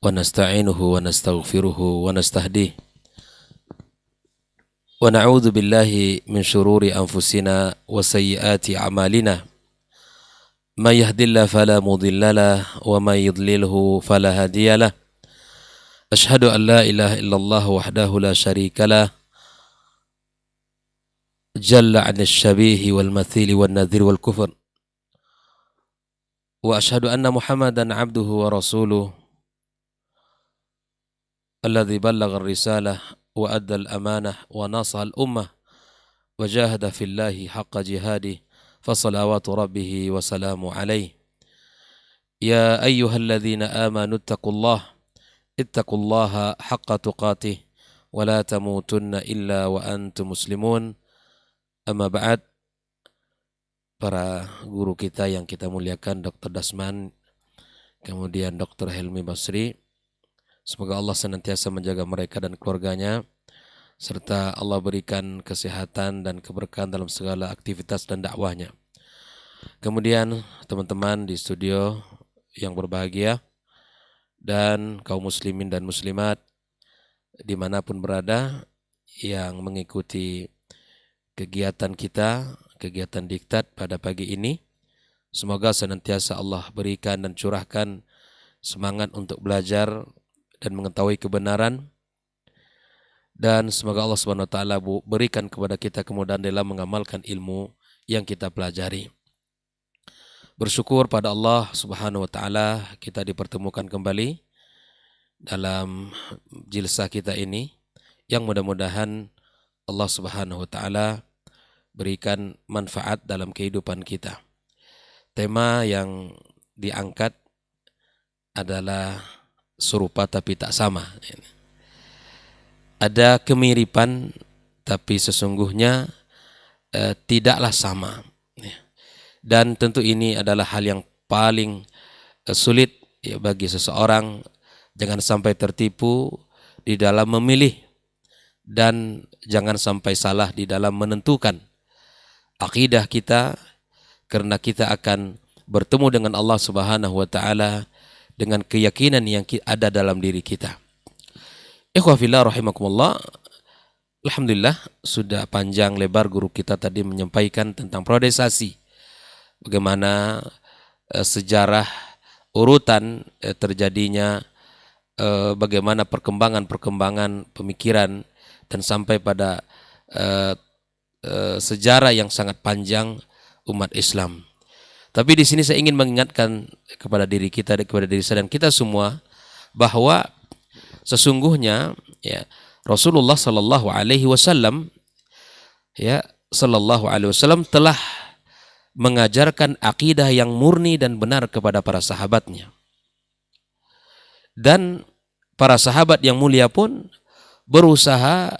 A: wa nasta'inuhu wa nastaghfiruhu wa nastahdihi wa na'udzu billahi min shururi anfusina wa sayyiati a'malina. من يهد الله فلا مضل له ومن يضلله فلا هادي له أشهد أن لا إله إلا الله وحده لا شريك له جل عن الشبيه والمثيل والنذير والكفر وأشهد أن محمدا عبده ورسوله الذي بلغ الرسالة وأدى الأمانة ونصح الأمة وجاهد في الله حق جهاده فصلوات ربه وسلام عليه
C: يا أيها الذين آمنوا اتقوا الله حق تقاته ولا تموتن إلا وأنتم مسلمون. Amma ba'd. Para guru kita yang kita muliakan, Dr. Dasman, kemudian Dr. Helmi Basri, semoga Allah senantiasa menjaga mereka dan keluarganya, serta Allah berikan kesehatan dan keberkahan dalam segala aktivitas dan dakwahnya. Kemudian teman-teman di studio yang berbahagia, dan kaum muslimin dan muslimat dimanapun berada yang mengikuti kegiatan kita, kegiatan diktat pada pagi ini, semoga senantiasa Allah berikan dan curahkan semangat untuk belajar dan mengetahui kebenaran, dan semoga Allah Subhanahu wa taala berikan kepada kita kemudahan dalam mengamalkan ilmu yang kita pelajari. Bersyukur pada Allah Subhanahu wa taala kita dipertemukan kembali dalam jilsah kita ini, yang mudah-mudahan Allah Subhanahu wa taala berikan manfaat dalam kehidupan kita. Tema yang diangkat adalah serupa tapi tak sama. Ada kemiripan tapi sesungguhnya tidaklah sama. Dan tentu ini adalah hal yang paling sulit bagi seseorang. Jangan sampai tertipu di dalam memilih, dan jangan sampai salah di dalam menentukan akidah kita, karena kita akan bertemu dengan Allah Subhanahu wa taala dengan keyakinan yang ada dalam diri kita. Ikhwah fillah rahimakumullah. Alhamdulillah sudah panjang lebar guru kita tadi menyampaikan tentang prodesasi. Bagaimana sejarah urutan terjadinya, bagaimana perkembangan pemikiran dan sampai pada sejarah yang sangat panjang umat Islam. Tapi di sini saya ingin mengingatkan kepada diri kita, kepada diri saya dan kita semua, bahwa sesungguhnya ya Rasulullah sallallahu alaihi wasallam telah mengajarkan akidah yang murni dan benar kepada para sahabatnya. Dan para sahabat yang mulia pun berusaha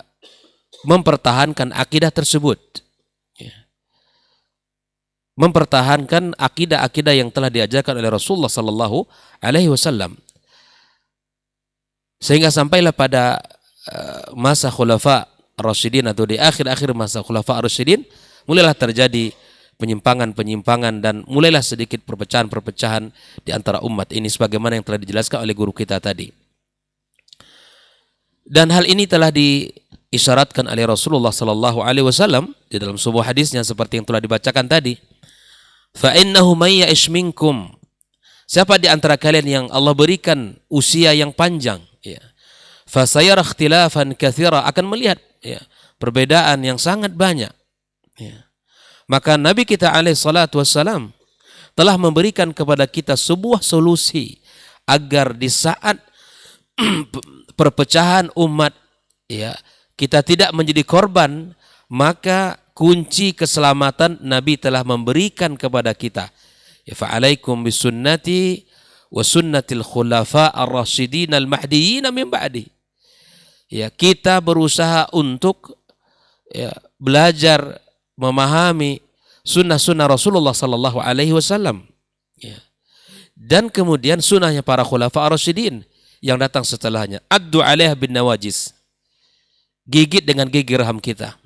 C: mempertahankan akidah tersebut. Mempertahankan akidah-akidah yang telah diajarkan oleh Rasulullah sallallahu alaihi wasallam. Sehingga sampailah pada masa Khulafa Ar-Rasyidin, atau di akhir-akhir masa Khulafa Ar-Rasyidin, mulailah terjadi penyimpangan-penyimpangan dan mulailah sedikit perpecahan-perpecahan di antara umat ini, sebagaimana yang telah dijelaskan oleh guru kita tadi. Dan hal ini telah diisyaratkan oleh Rasulullah sallallahu alaihi wasallam di dalam sebuah hadisnya seperti yang telah dibacakan tadi. Fa innahu may ya'ish minkum, siapa di antara kalian yang Allah berikan usia yang panjang, ya, fa sayara ikhtilafan katsira, akan melihat perbedaan yang sangat banyak, ya. Maka Nabi kita alaihi salatu wassalam telah memberikan kepada kita sebuah solusi agar di saat perpecahan umat, ya, kita tidak menjadi korban. Maka kunci keselamatan Nabi telah memberikan kepada kita. Ya, fa'alaikum bisunnati wa sunnatil khulafa ar-rasyidin al-mahdiyyin min ba'di. Ya, kita berusaha untuk belajar memahami sunnah-sunnah Rasulullah sallallahu alaihi wasallam, ya. Dan kemudian sunnahnya para khulafa ar-rasyidin yang datang setelahnya. Addu 'alaiha bin nawajis, gigit dengan gigi raham kita.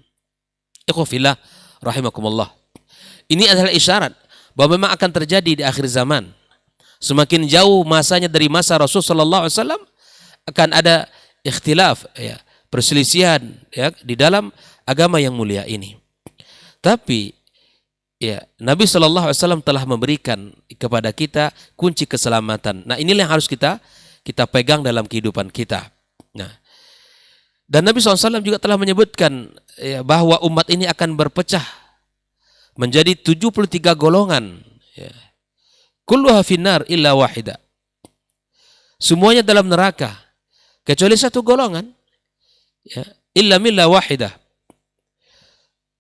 C: Ikhwafillah rahimakumullah. Ini adalah isyarat bahwa memang akan terjadi di akhir zaman. Semakin jauh masanya dari masa Rasul sallallahu alaihi wasallam, akan ada ikhtilaf, ya, perselisihan, ya, di dalam agama yang mulia ini. Tapi ya, Nabi sallallahu alaihi wasallam telah memberikan kepada kita kunci keselamatan. Nah, inilah yang harus kita pegang dalam kehidupan kita. Nah, dan Nabi SAW juga telah menyebutkan, ya, bahwa umat ini akan berpecah menjadi 73 golongan. Ya. Kulluha finnar illa wahida. Semuanya dalam neraka kecuali satu golongan. Ya. Illa milla wahidah.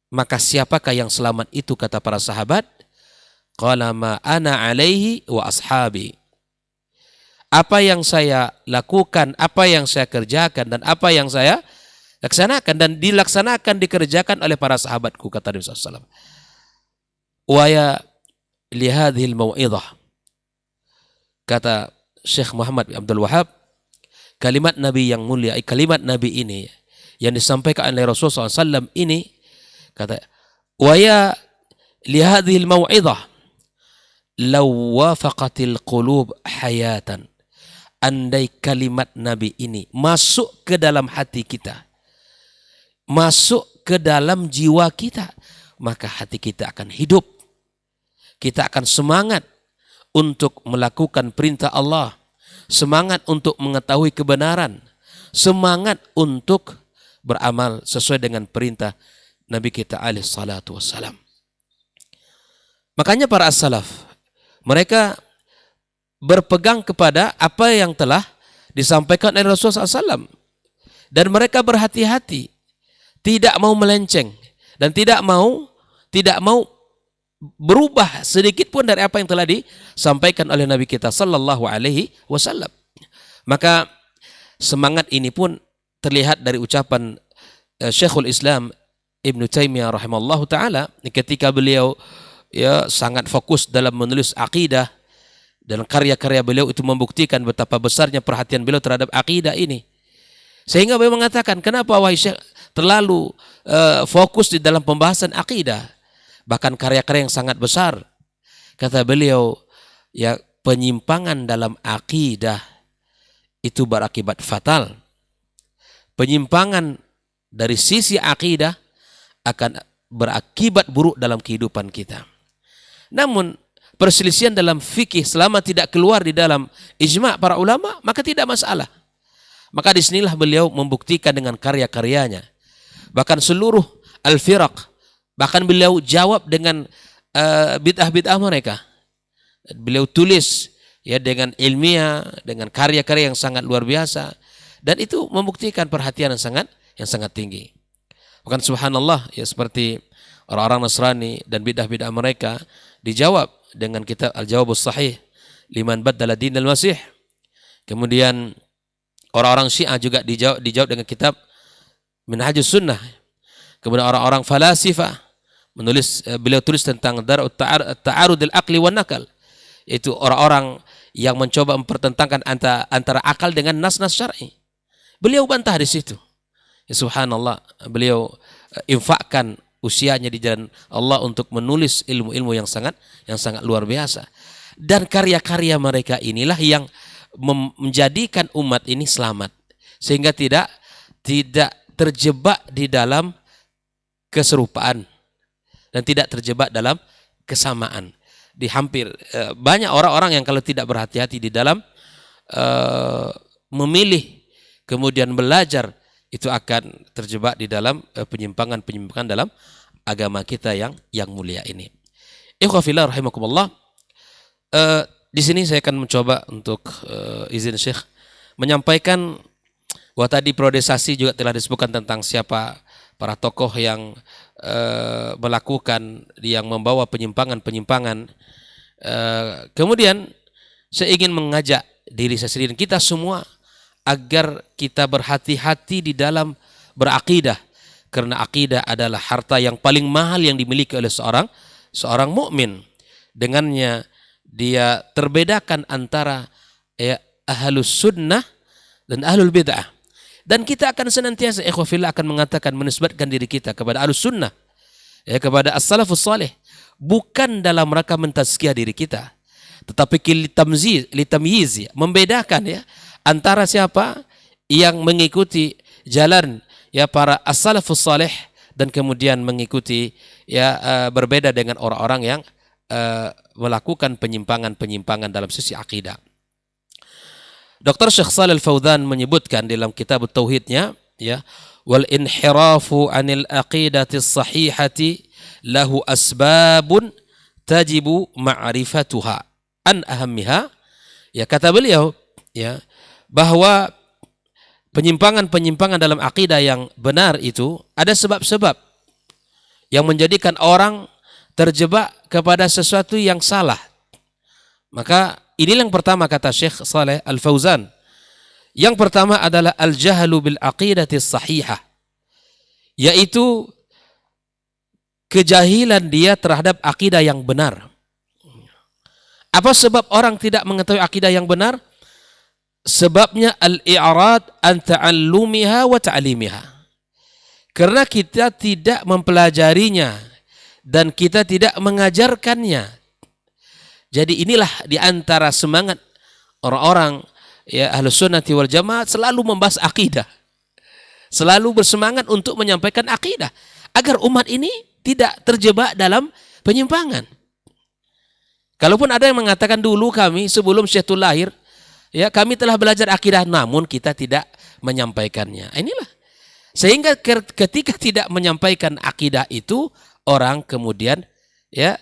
C: Maka siapakah yang selamat itu, kata para sahabat? Qala ma ana alaihi wa ashabi.
A: apa yang saya lakukan, apa yang saya kerjakan, dan apa yang saya laksanakan dan dilaksanakan, dikerjakan oleh para sahabatku, kata Nabi SAW. Wa ya lihadhil mau'idhah, kata Syekh Muhammad bin Abdul Wahab, kalimat Nabi yang mulia, kalimat Nabi ini yang disampaikan oleh Rasulullah SAW ini, kata wa ya lihadhil mau'idhah law wafaqatil qulub hayatan, andai kalimat Nabi ini masuk ke dalam hati kita, masuk ke dalam jiwa kita, maka hati kita akan hidup, kita akan semangat untuk melakukan perintah Allah, semangat untuk mengetahui kebenaran, semangat untuk beramal sesuai dengan perintah Nabi kita alaihi salatu wassalam. Makanya para as-salaf, mereka berpegang kepada apa yang telah disampaikan oleh Rasulullah SAW. Dan mereka berhati-hati, tidak mau melenceng, dan tidak mau berubah sedikit pun dari apa yang telah disampaikan oleh Nabi kita sallallahu alaihi wasallam. Maka semangat ini pun terlihat dari ucapan Syekhul Islam Ibn Taimiyah rahimallahu ta'ala ketika beliau sangat fokus dalam menulis akidah, dan karya-karya beliau itu membuktikan betapa besarnya perhatian beliau terhadap akidah ini. Sehingga beliau mengatakan, kenapa wahai Syekh terlalu fokus di dalam pembahasan akidah, bahkan karya-karya yang sangat besar. Kata beliau, ya penyimpangan dalam akidah itu berakibat fatal. Penyimpangan dari sisi akidah akan berakibat buruk dalam kehidupan kita. Namun perselisihan dalam fikih selama tidak keluar di dalam ijma' para ulama, maka tidak masalah. Maka disinilah beliau membuktikan dengan karya-karyanya. Bahkan seluruh al-firaq, bahkan beliau jawab dengan bid'ah-bid'ah mereka. Beliau tulis ya dengan ilmiah, dengan karya-karya yang sangat luar biasa, dan itu membuktikan perhatian yang sangat tinggi. Bukan subhanallah, ya seperti orang-orang Nasrani dan bid'ah-bid'ah mereka dijawab dengan kitab Al-Jawabus Sahih liman baddala dinal Masih. Kemudian orang-orang Syiah juga dijawab dengan kitab Minhajus Sunnah. Kemudian orang-orang falasifah beliau tulis tentang Dar'ut Ta'arudil Aqli wan Nakal, yaitu orang-orang yang mencoba mempertentangkan antara akal dengan nas-nas syar'i. Beliau bantah di situ. Ya, subhanallah, beliau infakkan usianya di jalan Allah untuk menulis ilmu-ilmu yang sangat luar biasa. Dan karya-karya mereka inilah yang menjadikan umat ini selamat, sehingga tidak terjebak di dalam keserupaan dan tidak terjebak dalam kesamaan. Di hampir banyak orang-orang yang kalau tidak berhati-hati di dalam memilih kemudian belajar, itu akan terjebak di dalam penyimpangan dalam agama kita yang mulia ini. Ikhwah fillah rahimakumullah. Di sini saya akan mencoba untuk izin Syekh menyampaikan bahwa tadi priorisasi juga telah disebutkan tentang siapa para tokoh yang melakukan, yang membawa penyimpangan. Kemudian saya ingin mengajak diri saya sendiri dan kita semua agar kita berhati-hati di dalam berakidah, karena akidah adalah harta yang paling mahal yang dimiliki oleh seorang mukmin. Dengannya dia terbedakan antara ahlus sunnah dan ahlul bid'ah. Dan kita akan senantiasa ikhwafillah akan mengatakan, menisbatkan diri kita kepada ahlus sunnah, kepada as-salafus salih, bukan dalam rangka mentazkiyah diri kita, tetapi litamyiz, membedakan ya antara siapa yang mengikuti jalan para as-salafus salih dan kemudian mengikuti berbeda dengan orang-orang yang melakukan penyimpangan dalam sisi akidah. Dr. Syekh Shalih Al-Fauzan menyebutkan dalam kitab Tauhidnya, wal inhirafu anil aqidati sahihati lahu asbabun tajibu ma'rifatuha an ahammiha. Kata beliau bahwa penyimpangan dalam akidah yang benar itu ada sebab-sebab yang menjadikan orang terjebak kepada sesuatu yang salah. Maka Inilah yang pertama kata Syekh Saleh Al-Fauzan. Yang pertama adalah al-jahlu bil aqidati sahihah, yaitu kejahilan dia terhadap akidah yang benar. Apa sebab orang tidak mengetahui akidah yang benar? Sebabnya al-i'rad an ta'allumiha wa ta'limiha. Karena kita tidak mempelajarinya dan kita tidak mengajarkannya. Jadi inilah di antara semangat orang-orang ya Ahlus Sunnati wal Jamaah selalu membahas akidah. Selalu bersemangat untuk menyampaikan akidah agar umat ini tidak terjebak dalam penyimpangan. Kalaupun ada yang mengatakan dulu kami sebelum Syekh lahir, ya kami telah belajar akidah namun kita tidak menyampaikannya. Inilah. Sehingga ketika tidak menyampaikan akidah itu, orang kemudian ya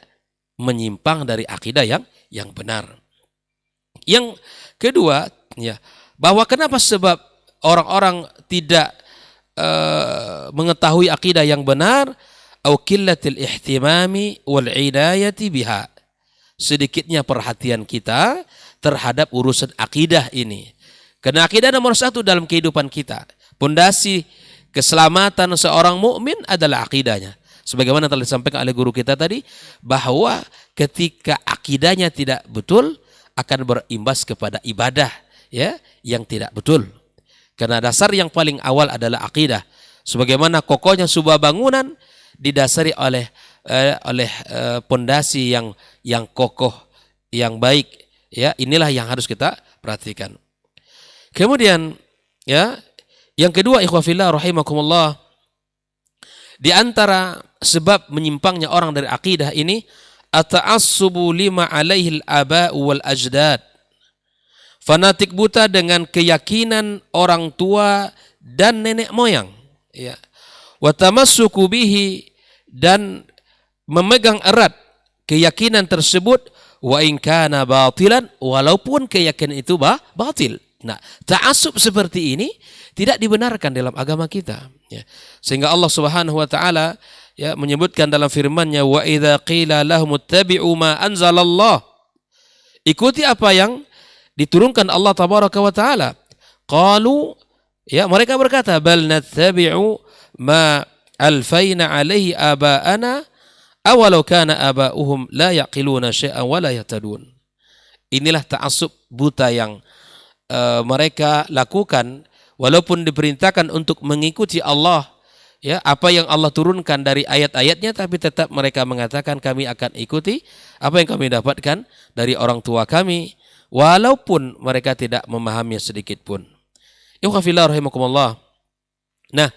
A: menyimpang dari akidah yang benar. Yang kedua, ya, bahwa kenapa sebab orang-orang tidak mengetahui akidah yang benar, au qillatil ihtimami wal inayati biha. Sedikitnya perhatian kita terhadap urusan akidah ini. Karena akidah nomor satu dalam kehidupan kita. Pondasi keselamatan seorang mukmin adalah akidahnya. Sebagaimana telah disampaikan oleh guru kita tadi, bahwa ketika akidahnya tidak betul akan berimbas kepada ibadah ya yang tidak betul. Karena dasar yang paling awal adalah akidah. Sebagaimana kokohnya sebuah bangunan didasari oleh pondasi yang kokoh, yang baik. Ya, inilah yang harus kita perhatikan. Kemudian ya, yang kedua ikhwah fillah rahimakumullah, di antara sebab menyimpangnya orang dari akidah ini at-ta'assubu lima alaihi al-aba'u wal ajdad. Fanatik buta dengan keyakinan orang tua dan nenek moyang, ya. Wa tamassuku bihi, dan memegang erat keyakinan tersebut, wa in kana batilan, walaupun keyakinan itu batil. Nah, ta'assub seperti ini tidak dibenarkan dalam agama kita, ya. Sehingga Allah Subhanahu wa taala ya menyebutkan dalam firman-Nya, wa idza qila lahum ittabi'u ma anzalallah, ikuti apa yang diturunkan Allah tabaraka wa taala, qalu, ya mereka berkata, bal nattabi'u ma alfaina alaihi aba'ana awalau kana aba'uhum la yaqiluna syai'an wa la yahtadun. Inilah ta'assub buta yang mereka lakukan walaupun diperintahkan untuk mengikuti Allah, ya apa yang Allah turunkan dari ayat-ayatnya, tapi tetap mereka mengatakan kami akan ikuti apa yang kami dapatkan dari orang tua kami, walaupun mereka tidak memahaminya sedikit pun. Ikhwah fillah rahimakumullah. Nah,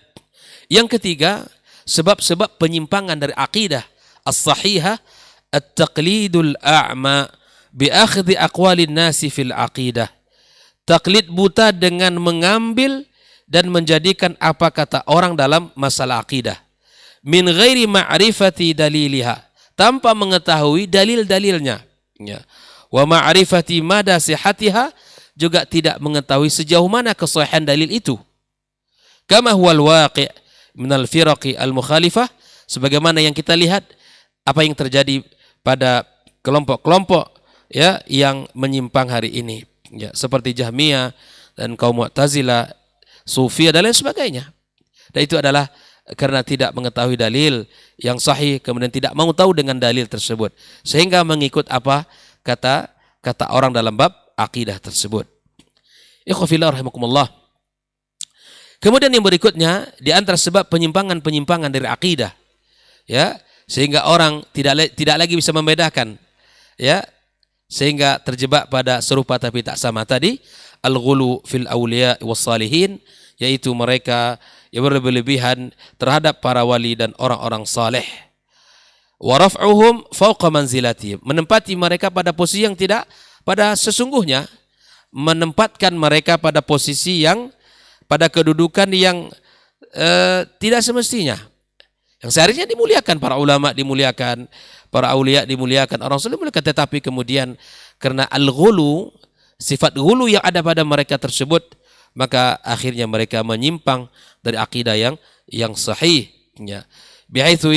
A: yang ketiga, sebab-sebab penyimpangan dari akidah as-sahihah, at-taqlidul a'ma bi akhdhi aqwalin nasi fil aqidah. Taklid buta dengan mengambil dan menjadikan apa kata orang dalam masalah akidah. Min ghairi ma'rifati daliliha, tanpa mengetahui dalil-dalilnya. Ya. Wa ma'rifati mada sihatiha, juga tidak mengetahui sejauh mana kesahihan dalil itu. Kama huwal waqi' minal firaqi al-mukhalifah, sebagaimana yang kita lihat apa yang terjadi pada kelompok-kelompok ya yang menyimpang hari ini, ya, seperti Jahmiyah dan kaum Mu'tazilah, Sufiyah dan lain sebagainya. Dan itu adalah karena tidak mengetahui dalil yang sahih, kemudian tidak mau tahu dengan dalil tersebut, sehingga mengikut apa kata orang dalam bab akidah tersebut. Ikhwah fillah rahimakumullah. Kemudian yang berikutnya, di antara sebab penyimpangan dari akidah, ya, sehingga orang tidak lagi bisa membedakan, ya, sehingga terjebak pada serupa tapi tak sama tadi, al-ghulu fil awliya was salihin, yaitu mereka yang berlebihan terhadap para wali dan orang-orang saleh. Wa raf'uhum fawqa manzilatihim, menempati mereka pada posisi yang tidak pada sesungguhnya, menempatkan mereka pada posisi yang pada kedudukan yang tidak semestinya. Yang seharusnya dimuliakan, para ulama dimuliakan, para aulia dimuliakan, orang saleh dimuliakan, tetapi kemudian karena al-ghulu, sifat ghulu yang ada pada mereka tersebut, maka akhirnya mereka menyimpang dari akidah yang sahih, ya. Bihaitsu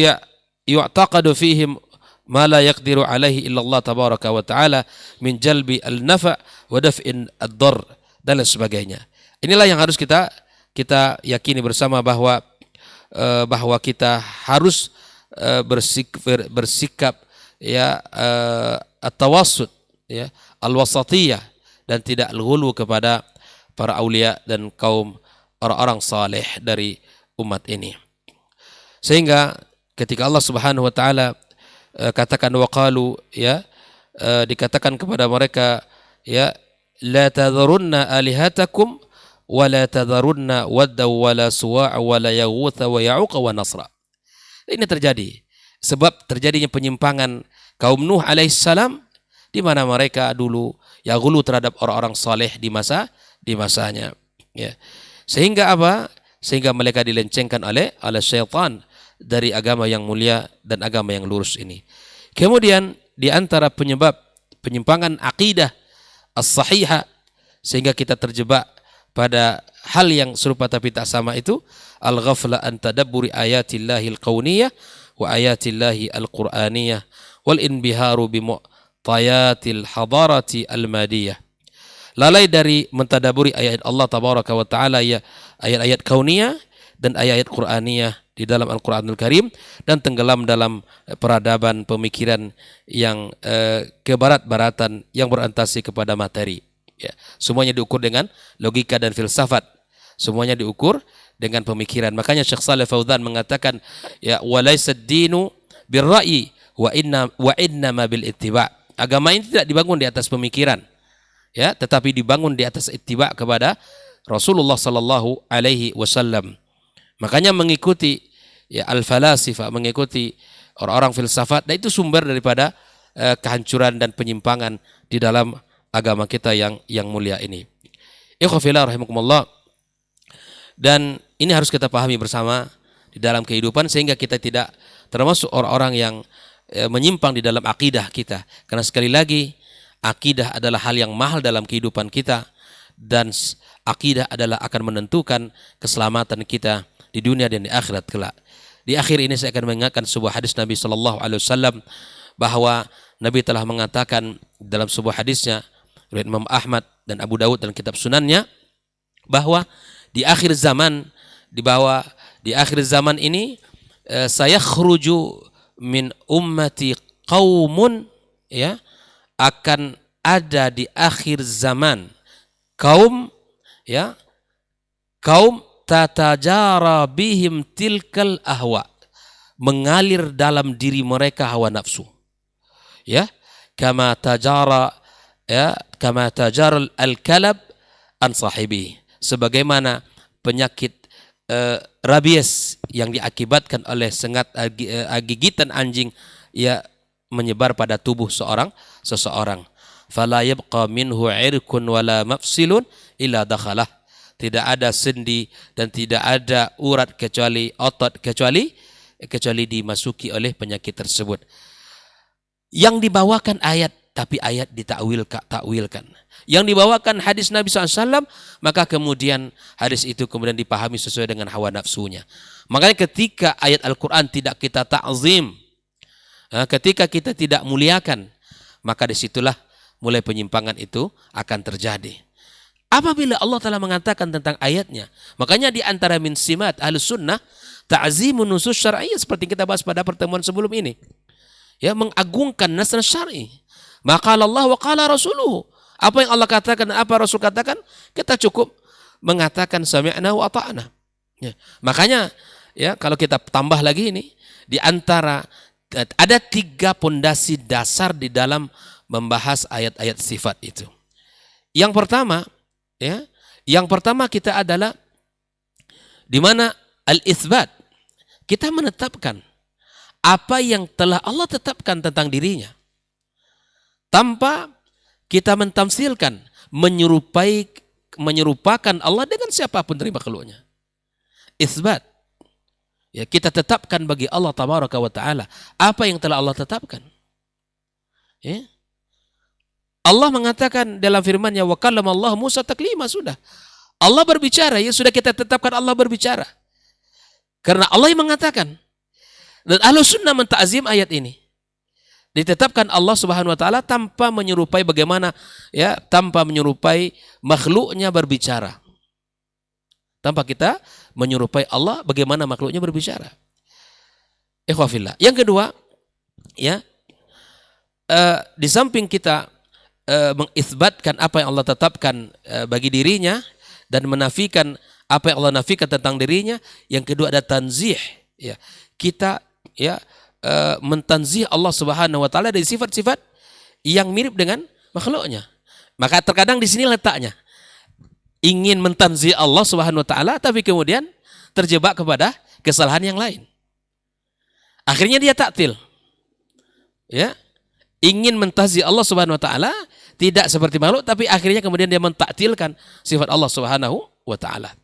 A: yu'taqadu fihim ma la yaqdiru alaihi illa Allah tabaraka wa ta'ala min jalbi al-nafa' wa daf'in ad-dar dan lain sebagainya. Inilah yang harus kita yakini bersama bahwa kita harus bersikap ya at-tawassut ya al-wasatiyah dan tidak al-ghulu kepada para aulia dan kaum orang-orang saleh dari umat ini. Sehingga ketika Allah Subhanahu wa taala katakan waqalu ya dikatakan kepada mereka ya la tadharunna alihatakum wa la tadharunna wadda wa la suwa'a wa la yaghutha wa ya'uqa wa nasra. Ini terjadi sebab terjadinya penyimpangan kaum Nuh alaihissalam di mana mereka dulu ya ghulu terhadap orang-orang saleh di masanya ya. Sehingga apa? Sehingga mereka dilencengkan oleh syaitan dari agama yang mulia dan agama yang lurus ini. Kemudian di antara penyebab penyimpangan akidah as-sahihah sehingga kita terjebak pada hal yang serupa tapi tak sama itu al-ghafla an tadabburi ayatillahi al-kauniyah wa ayatillahi al-qur'aniyah wal inbiharu bi mu'tayatil hadarati al-madiyah. Lalai dari mentadaburi ayat Allah tabaraka wa taala ya ayat-ayat kauniyah dan ayat-ayat qur'aniyah di dalam Al-Qur'anul Karim dan tenggelam dalam peradaban pemikiran yang kebarat-baratan yang berorientasi kepada materi ya. Semuanya diukur dengan logika dan filsafat. Semuanya diukur dengan pemikiran. Makanya Syekh Shalih Fauzan mengatakan ya walaysa ad-dinu bir-ra'yi wa innama bil ittiba'. Agama ini tidak dibangun di atas pemikiran ya, tetapi dibangun di atas ittiba' kepada Rasulullah sallallahu alaihi wasallam. Makanya mengikuti ya al-falasifah, mengikuti orang-orang filsafat, dan itu sumber daripada kehancuran dan penyimpangan di dalam agama kita yang mulia ini. Ikhwafillah rahimakumullah. Dan ini harus kita pahami bersama di dalam kehidupan sehingga kita tidak termasuk orang-orang yang menyimpang di dalam akidah kita. Karena sekali lagi akidah adalah hal yang mahal dalam kehidupan kita dan akidah adalah akan menentukan keselamatan kita di dunia dan di akhirat kelak. Di akhir ini saya akan mengingatkan sebuah hadis Nabi sallallahu alaihi wasallam bahwa Nabi telah mengatakan dalam sebuah hadisnya riwayat Imam Ahmad dan Abu Dawud dalam kitab sunannya bahwa di akhir zaman ini saya khruju min ummati qaumun ya akan ada di akhir zaman kaum tatajara bihim tilkal ahwa, mengalir dalam diri mereka hawa nafsu ya kama tajara al-kalab an sahibi, sebagaimana penyakit rabies yang diakibatkan oleh sengat gigitan anjing ya menyebar pada tubuh seseorang. Fala yabqa minhu irkun wala mafsilun illa dakhalah. Tidak ada sendi dan tidak ada urat kecuali otot kecuali dimasuki oleh penyakit tersebut. Yang dibawakan ayat tapi ayat ditakwilkan. Yang dibawakan hadis Nabi SAW maka kemudian hadis itu kemudian dipahami sesuai dengan hawa nafsunya. Makanya ketika ayat Al-Quran tidak kita ta'zim, ketika kita tidak muliakan, maka disitulah mulai penyimpangan itu akan terjadi. Apabila Allah telah mengatakan tentang ayatnya, makanya di antara min simat ahlus sunnah ta'zimun nusus syar'iyyah seperti kita bahas pada pertemuan sebelum ini. Ya, mengagungkan nas syar'i. Maka Allah wa qala rasuluhu. Apa yang Allah katakan dan apa Rasul katakan, kita cukup mengatakan sami'na wa ata'na. Ya. Makanya ya kalau kita tambah lagi ini di antara ada 3 pondasi dasar di dalam membahas ayat-ayat sifat itu. Yang pertama kita adalah di mana al-itsbat. Kita menetapkan apa yang telah Allah tetapkan tentang dirinya. Tanpa kita mentamsilkan, menyerupakan Allah dengan siapapun dari makhluknya. Itsbat. Ya, kita tetapkan bagi Allah tabaraka wa taala apa yang telah Allah tetapkan. Ya. Allah mengatakan dalam firman-Nya wa kallama Allah Musa taklima, sudah. Allah berbicara, ya sudah kita tetapkan Allah berbicara. Karena Allah yang mengatakan. Dan Ahlus Sunnah mentakzim ayat ini.
C: Ditetapkan Allah Subhanahu wa taala tanpa menyerupai bagaimana ya, tanpa menyerupai makhluknya berbicara. Tanpa kita menyerupai Allah bagaimana makhluknya berbicara. Ikhwafillah. Yang kedua, ya, di samping kita mengisbatkan apa yang Allah tetapkan bagi dirinya dan menafikan apa yang Allah nafikan tentang dirinya, yang kedua ada tanzih, ya. Kita ya mentanzih Allah Subhanahu wa taala dari sifat-sifat yang mirip dengan makhluknya. Maka terkadang di sini letaknya. Ingin mentanzih Allah Subhanahu wa taala tapi kemudian terjebak kepada kesalahan yang lain. Akhirnya dia taktil. Ya. Ingin mentanzih Allah Subhanahu wa taala tidak seperti makhluk, tapi akhirnya kemudian dia mentaktilkan sifat Allah Subhanahu wa taala.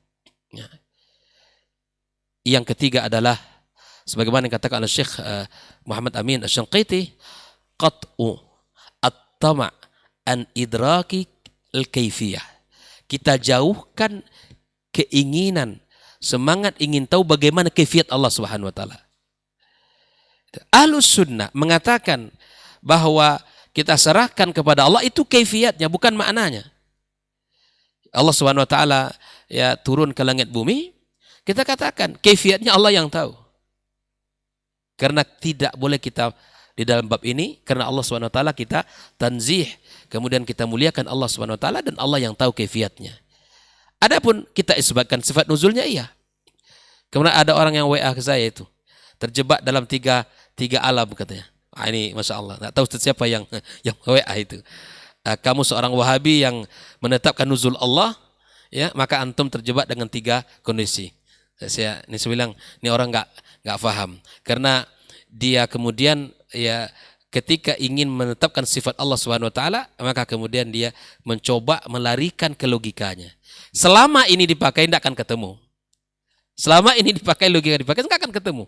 C: Ya. Yang ketiga adalah sebagaimana yang katakan oleh Syekh Muhammad Amin Asy-Syanqiti, qat'u at-tama' an idraki al-kaifiyah. Kita jauhkan keinginan, semangat ingin tahu bagaimana kaifiat Allah Subhanahu wa taala. Ahlus sunnah mengatakan bahwa kita serahkan kepada Allah itu kaifiatnya, bukan maknanya. Allah Subhanahu wa taala ya turun ke langit bumi, kita katakan kaifiatnya Allah yang tahu. Karena tidak boleh kita di dalam bab ini, karena Allah SWT kita tanzih, kemudian kita muliakan Allah SWT dan Allah yang tahu kaifiatnya. Adapun kita isbatkan sifat nuzulnya, iya. Kemudian ada orang yang WA ke saya itu, terjebak dalam tiga alam katanya. Ini Masya Allah, nggak tahu siapa yang WA itu. Kamu seorang Wahabi yang menetapkan nuzul Allah, ya, maka antum terjebak dengan 3 kondisi. Saya bilang, ini orang nggak paham, karena dia kemudian ya ketika ingin menetapkan sifat Allah Subhanahu wa taala, maka kemudian dia mencoba melarikan ke logikanya. Selama ini dipakai tidak akan ketemu. Selama ini dipakai logika dipakai nggak akan ketemu.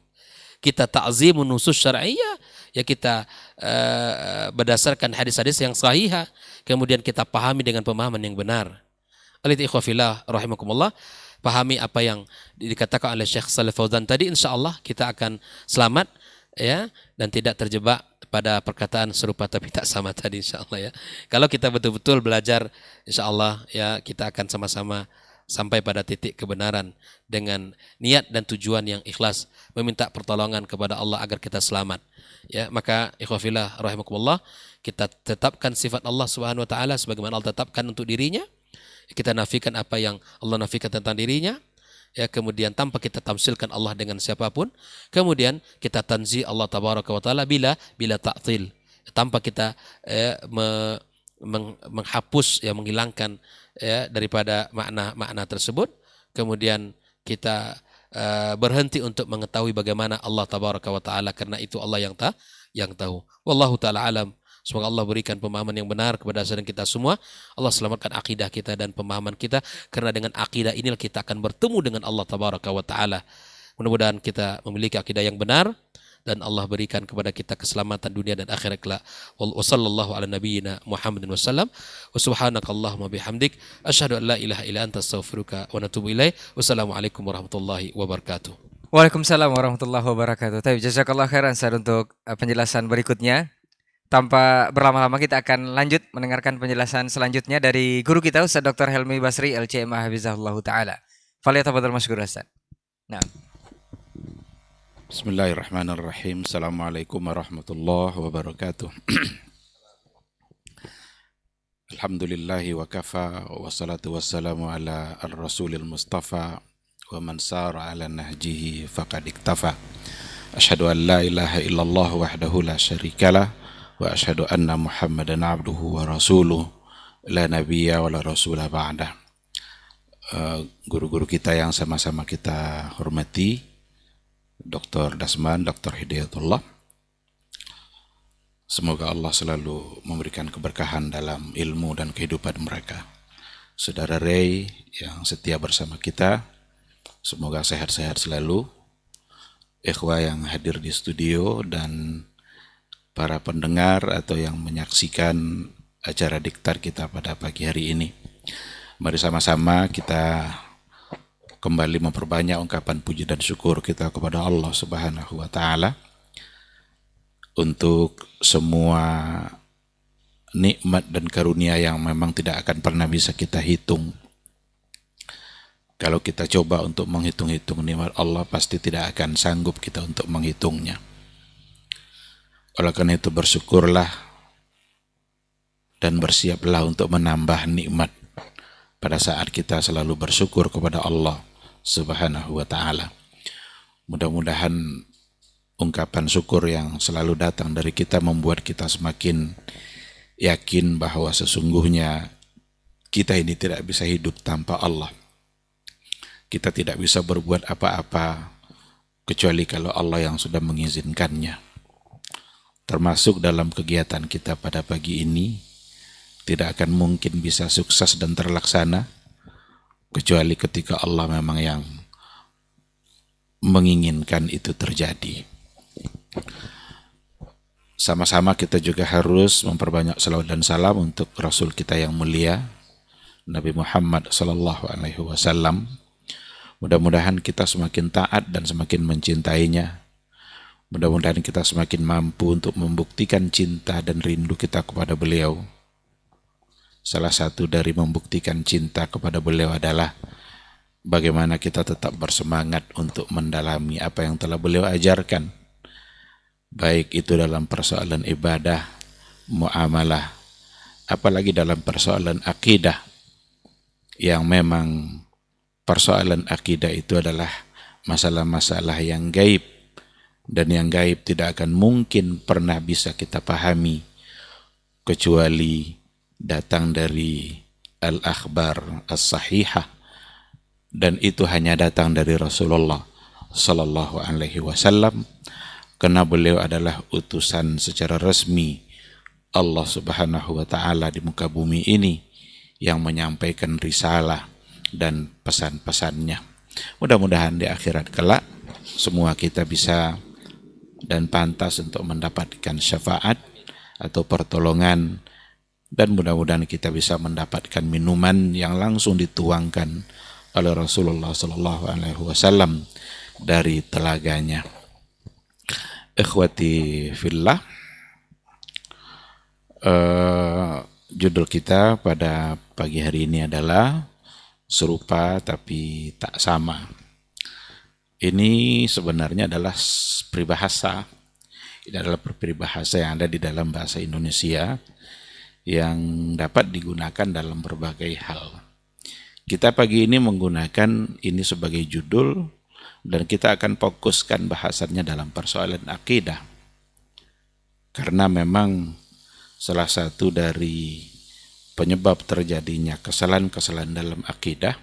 C: Kita ta'zimun nusus syar'iyyah, ya kita berdasarkan hadis-hadis yang sahih, kemudian kita pahami dengan pemahaman yang benar. Oleh itu ikhwafillah rahimakumullah, pahami apa yang dikatakan oleh Syekh Shalih Fauzan tadi, insyaallah kita akan selamat ya dan tidak terjebak pada perkataan serupa tapi tak sama tadi, insyaallah ya. Kalau kita betul-betul belajar, insyaallah ya kita akan sama-sama sampai pada titik kebenaran dengan niat dan tujuan yang ikhlas, meminta pertolongan kepada Allah agar kita selamat. Ya, maka ikhwafillah rahimakumullah, kita tetapkan sifat Allah Subhanahu wa taala sebagaimana Allah tetapkan untuk dirinya. Kita nafikan apa yang Allah nafikan tentang dirinya, ya, kemudian tanpa kita tamsilkan Allah dengan siapapun, kemudian kita tanzih Allah tabaraka wa taala bila ta'til, tanpa kita menghapus, ya, menghilangkan ya daripada makna tersebut, kemudian kita berhenti untuk mengetahui bagaimana Allah tabaraka wa taala, karena itu Allah yang tahu. Wallahu taala alam. Semoga Allah berikan pemahaman yang benar kepada saudara kita semua. Allah selamatkan akidah kita dan pemahaman kita, karena dengan akidah inilah kita akan bertemu dengan Allah tabaraka wa taala. Mudah-mudahan kita memiliki akidah yang benar dan Allah berikan kepada kita keselamatan dunia dan akhirat kelak. Wassallallahu ala nabiyyina Muhammadin wasallam. Wa subhanakallahumma bihamdik asyhadu an la ilaha illa anta astaghfiruka wa natubu ilaik. Wassalamualaikum warahmatullahi wabarakatuh.
D: Waalaikumsalam warahmatullahi wabarakatuh. Jazakallah khairan Ustaz untuk penjelasan berikutnya. Tanpa berlama-lama kita akan lanjut mendengarkan penjelasan selanjutnya dari guru kita Ustaz Dr. Helmi Basri LCMA Hafizahullah Ta'ala. Falyatafadhal masykur Ustaz. Nah.
B: Bismillahirrahmanirrahim. Assalamualaikum warahmatullahi wabarakatuh. Alhamdulillahi wa kafa wa salatu wassalamu ala al-rasulil mustafa wa man sara ala nahjihi faqad iktafa. Asyhadu an la ilaha illallah wahdahu la syarikalah wa asyhadu anna Muhammadan abduhu wa rasuluh la nabiyya wa la rasulah ba'dah. Guru-guru kita yang sama-sama kita hormati, Dr. Dasman, Dr. Hidayatullah, semoga Allah selalu memberikan keberkahan dalam ilmu dan kehidupan mereka. Saudara Ray yang setia bersama kita, semoga sehat-sehat selalu. Ikhwah yang hadir di studio dan para pendengar atau yang menyaksikan acara diktar kita pada pagi hari ini. Mari sama-sama kita kembali memperbanyak ungkapan puji dan syukur kita kepada Allah Subhanahu wa taala untuk semua nikmat dan karunia yang memang tidak akan pernah bisa kita hitung. Kalau kita coba untuk menghitung-hitung nikmat Allah, pasti tidak akan sanggup kita untuk menghitungnya. Oleh karena itu bersyukurlah dan bersiaplah untuk menambah nikmat pada saat kita selalu bersyukur kepada Allah Subhanahu wa ta'ala. Mudah-mudahan ungkapan syukur yang selalu datang dari kita membuat kita semakin yakin bahwa sesungguhnya kita ini tidak bisa hidup tanpa Allah. Kita tidak bisa berbuat apa-apa kecuali kalau Allah yang sudah mengizinkannya. Termasuk dalam kegiatan kita pada pagi ini, tidak akan mungkin bisa sukses dan terlaksana kecuali ketika Allah memang yang menginginkan itu terjadi. Sama-sama kita juga harus memperbanyak salawat dan salam untuk Rasul kita yang mulia, Nabi Muhammad sallallahu alaihi wasallam. Mudah-mudahan kita semakin taat dan semakin mencintainya. Mudah-mudahan kita semakin mampu untuk membuktikan cinta dan rindu kita kepada beliau. Salah satu dari membuktikan cinta kepada beliau adalah bagaimana kita tetap bersemangat untuk mendalami apa yang telah beliau ajarkan. Baik itu dalam persoalan ibadah, muamalah, apalagi dalam persoalan akidah, yang memang persoalan akidah itu adalah masalah-masalah yang gaib, dan yang gaib tidak akan mungkin pernah bisa kita pahami kecuali datang dari al-akhbar as-sahihah, dan itu hanya datang dari Rasulullah sallallahu alaihi wasallam, karena beliau adalah utusan secara resmi Allah Subhanahu wa ta'ala di muka bumi ini yang menyampaikan risalah dan pesan-pesannya. Mudah-mudahan di akhirat kelak semua kita bisa dan pantas untuk mendapatkan syafaat atau pertolongan, dan mudah-mudahan kita bisa mendapatkan minuman yang langsung dituangkan oleh Rasulullah sallallahu alaihi wasallam dari telaganya. Ikhwati fillah, judul kita pada pagi hari ini adalah serupa tapi tak sama. Ini sebenarnya adalah peribahasa. Ini adalah peribahasa yang ada di dalam bahasa Indonesia yang dapat digunakan dalam berbagai hal. Kita pagi ini menggunakan ini sebagai judul, dan kita akan fokuskan bahasannya dalam persoalan akidah. Karena memang salah satu dari penyebab terjadinya kesalahan-kesalahan dalam akidah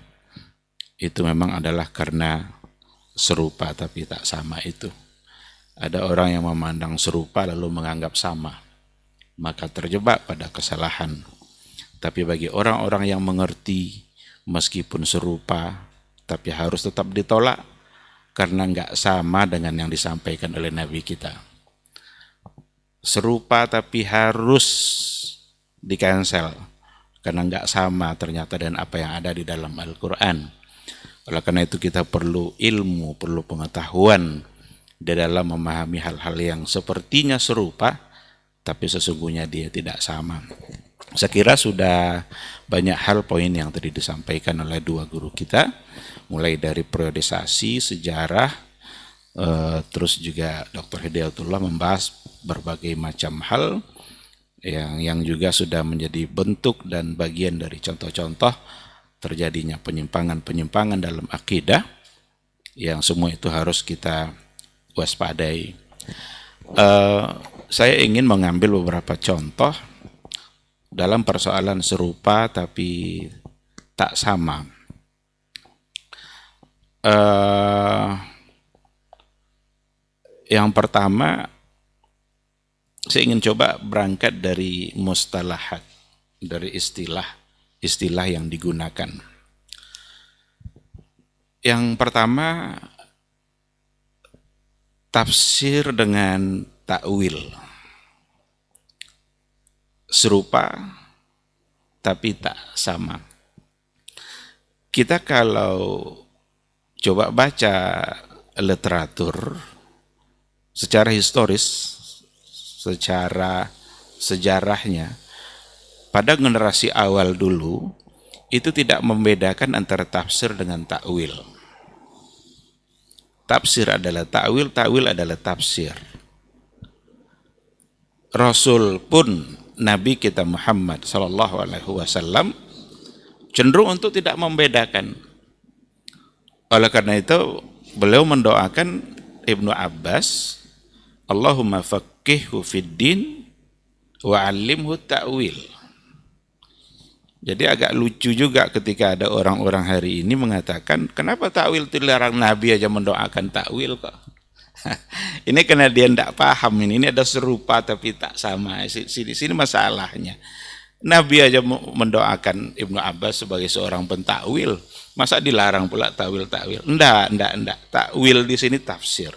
B: itu memang adalah karena serupa tapi tak sama itu. Ada orang yang memandang serupa lalu menganggap sama, maka terjebak pada kesalahan. Tapi bagi orang-orang yang mengerti, meskipun serupa tapi harus tetap ditolak karena nggak sama dengan yang disampaikan oleh Nabi kita. Serupa tapi harus di-cancel karena nggak sama ternyata dengan apa yang ada di dalam Al-Quran. Oleh karena itu kita perlu ilmu, perlu pengetahuan di dalam memahami hal-hal yang sepertinya serupa tapi sesungguhnya dia tidak sama. Saya kira sudah banyak hal poin yang tadi disampaikan oleh dua guru kita, mulai dari periodisasi, sejarah, terus juga Dr. Hidayatullah membahas berbagai macam hal yang juga sudah menjadi bentuk dan bagian dari contoh-contoh terjadinya penyimpangan-penyimpangan dalam akidah, yang semua itu harus kita waspadai. Saya ingin mengambil beberapa contoh dalam persoalan serupa tapi tak sama. Yang pertama, saya ingin coba berangkat dari mustalahat, dari istilah yang digunakan. Yang pertama, tafsir dengan takwil. Serupa tapi tak sama. Kita kalau coba baca literatur secara historis, secara sejarahnya pada generasi awal dulu itu tidak membedakan antara tafsir dengan takwil. Tafsir adalah takwil, takwil adalah tafsir. Rasul pun Nabi kita Muhammad sallallahu alaihi wasallam cenderung untuk tidak membedakan. Oleh karena itu beliau mendoakan Ibnu Abbas, Allahumma faqihhu fid din wa 'allimhu ta'wil. Jadi agak lucu juga ketika ada orang-orang hari ini mengatakan, kenapa takwil itu dilarang, Nabi aja mendoakan takwil kok. Ini karena dia tidak paham ini ada serupa tapi tak sama. Sini masalahnya. Nabi aja mendoakan Ibnu Abbas sebagai seorang pentakwil, masa dilarang pula takwil-takwil? Enggak. Takwil di sini tafsir.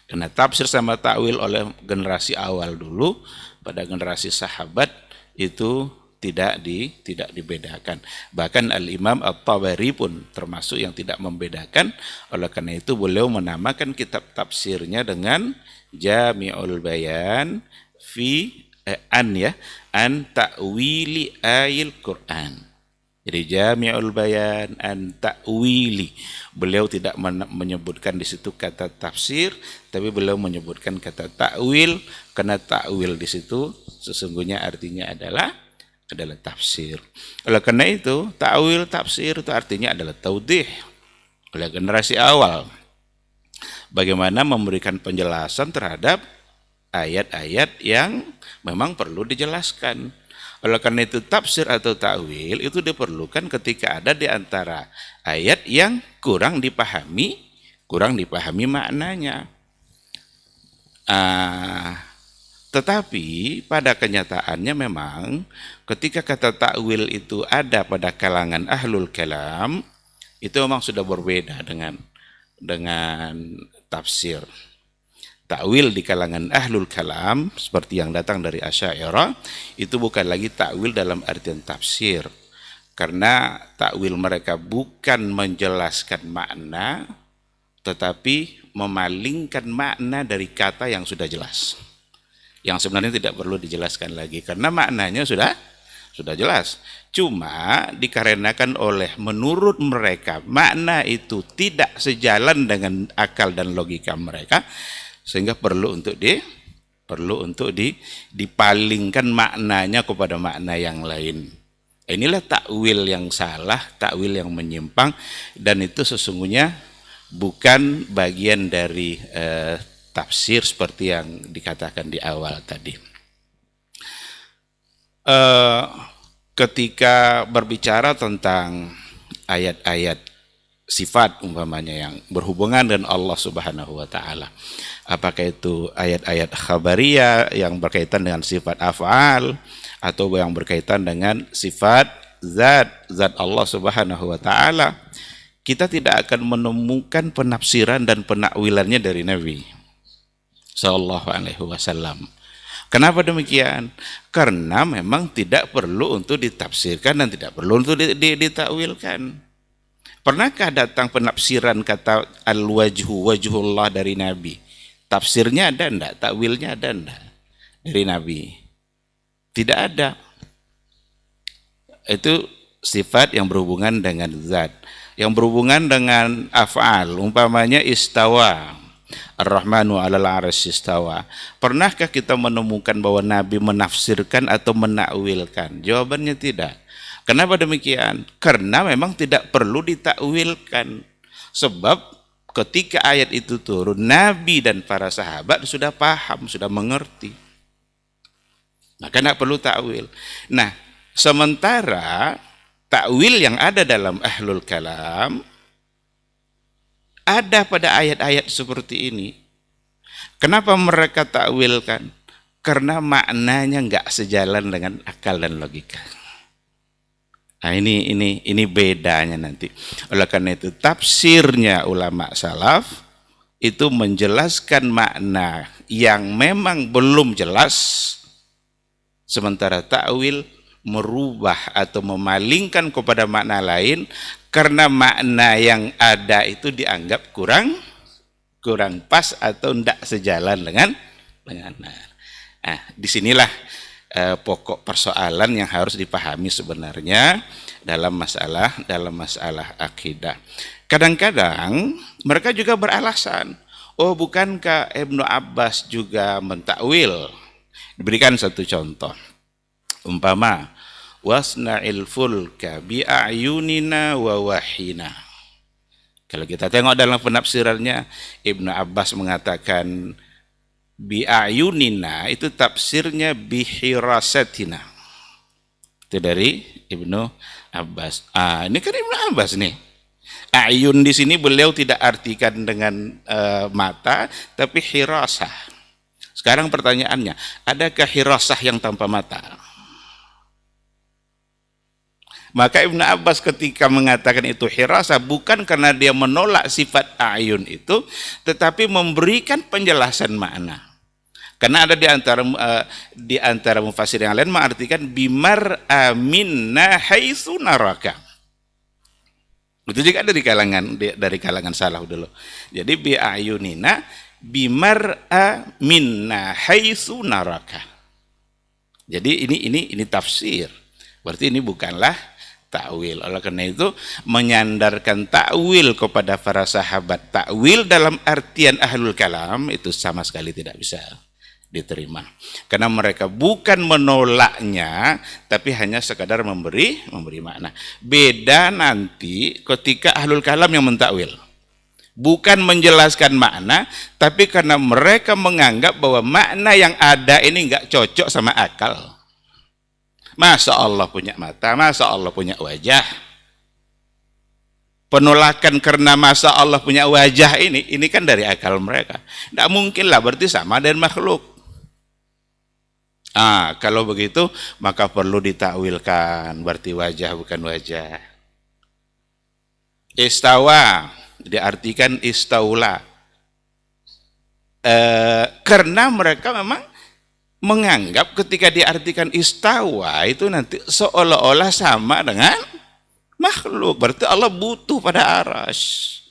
B: Karena tafsir sama takwil oleh generasi awal dulu, pada generasi sahabat itu tidak dibedakan. Bahkan Al-Imam At-Tabari pun termasuk yang tidak membedakan. Oleh karena itu beliau menamakan kitab tafsirnya dengan Jami'ul Bayan fi an ta'wili ayil Quran. Jadi Jami'ul Bayan an ta'wili. Beliau tidak menyebutkan di situ kata tafsir, tapi beliau menyebutkan kata ta'wil, karena ta'wil di situ sesungguhnya artinya adalah tafsir. Oleh karena itu, ta'wil tafsir itu artinya adalah taudih oleh generasi awal. Bagaimana memberikan penjelasan terhadap ayat-ayat yang memang perlu dijelaskan. Oleh karena itu tafsir atau ta'wil itu diperlukan ketika ada di antara ayat yang kurang dipahami maknanya. Tetapi pada kenyataannya memang ketika kata takwil itu ada pada kalangan ahlul kalam, itu memang sudah berbeda dengan tafsir. Takwil di kalangan ahlul kalam seperti yang datang dari Asy'ariyah itu bukan lagi takwil dalam artian tafsir. Karena takwil mereka bukan menjelaskan makna, tetapi memalingkan makna dari kata yang sudah jelas, yang sebenarnya tidak perlu dijelaskan lagi karena maknanya sudah jelas. Cuma dikarenakan oleh menurut mereka makna itu tidak sejalan dengan akal dan logika mereka, sehingga perlu untuk dipalingkan maknanya kepada makna yang lain. Inilah takwil yang salah, takwil yang menyimpang, dan itu sesungguhnya bukan bagian dari tafsir seperti yang dikatakan di awal tadi. Ketika berbicara tentang ayat-ayat sifat umpamanya yang berhubungan dengan Allah Subhanahu wa taala, apakah itu ayat-ayat khabariyah yang berkaitan dengan sifat af'al atau yang berkaitan dengan sifat zat Allah Subhanahu wa taala, kita tidak akan menemukan penafsiran dan penakwilannya dari Nabi sallallahu alaihi wasallam. Kenapa demikian? Karena memang tidak perlu untuk ditafsirkan dan tidak perlu untuk ditakwilkan. Pernahkah datang penafsiran kata al-wajhu, wajhullah dari Nabi? Tafsirnya ada enggak? Takwilnya ada enggak dari Nabi? Tidak ada. Itu sifat yang berhubungan dengan zat. Yang berhubungan dengan af'al, umpamanya istawa, Ar-Rahmanu 'alal 'arsy istawa. Pernahkah kita menemukan bahwa Nabi menafsirkan atau menakwilkan? Jawabannya tidak. Kenapa demikian? Karena memang tidak perlu ditakwilkan. Sebab ketika ayat itu turun, Nabi dan para sahabat sudah paham, sudah mengerti. Maka tidak perlu takwil. Nah, sementara takwil yang ada dalam ahlul kalam ada pada ayat-ayat seperti ini. Kenapa mereka takwilkan? Karena maknanya enggak sejalan dengan akal dan logika. Nah, ini bedanya nanti. Oleh karena itu tafsirnya ulama salaf itu menjelaskan makna yang memang belum jelas, sementara takwil merubah atau memalingkan kepada makna lain karena makna yang ada itu dianggap kurang pas atau tidak sejalan dengan benar. Nah, disinilah pokok persoalan yang harus dipahami sebenarnya dalam masalah akidah. Kadang-kadang mereka juga beralasan, oh bukankah Ibnu Abbas juga mentakwil? Diberikan satu contoh. Umpama wasna'il fulka bi'ayunina wa wahina. Kalau kita tengok dalam penafsirannya, Ibnu Abbas mengatakan bi'ayunina itu tafsirnya bihirasatina. Itu dari Ibnu Abbas. Ini kan Ibnu Abbas nih. Ayun di sini beliau tidak artikan dengan mata, tapi hirasah. Sekarang pertanyaannya, adakah hirasah yang tanpa mata? Maka Ibnu Abbas ketika mengatakan itu hirasah bukan karena dia menolak sifat ayun itu, tetapi memberikan penjelasan makna. Karena ada di antara mufassir yang lain mengartikan bimar aminna haitsu naraka. Itu juga dari kalangan salaf dulu. Jadi bi ayunina bimar aminna haitsu naraka. Jadi ini tafsir. Berarti ini bukanlah takwil. Oleh karena itu menyandarkan takwil kepada para sahabat, takwil dalam artian ahlul kalam itu sama sekali tidak bisa diterima. Karena mereka bukan menolaknya, tapi hanya sekadar memberi makna. Beda nanti ketika ahlul kalam yang mentakwil. Bukan menjelaskan makna, tapi karena mereka menganggap bahwa makna yang ada ini enggak cocok sama akal. Masa Allah punya mata, masa Allah punya wajah. Penolakan karena masa Allah punya wajah ini kan dari akal mereka. Tidak mungkin lah, berarti sama dengan makhluk. Kalau begitu maka perlu ditakwilkan, berarti wajah bukan wajah. Istawa diartikan istaula. Karena mereka memang menganggap ketika diartikan istawa itu nanti seolah-olah sama dengan makhluk. Berarti Allah butuh pada arasy.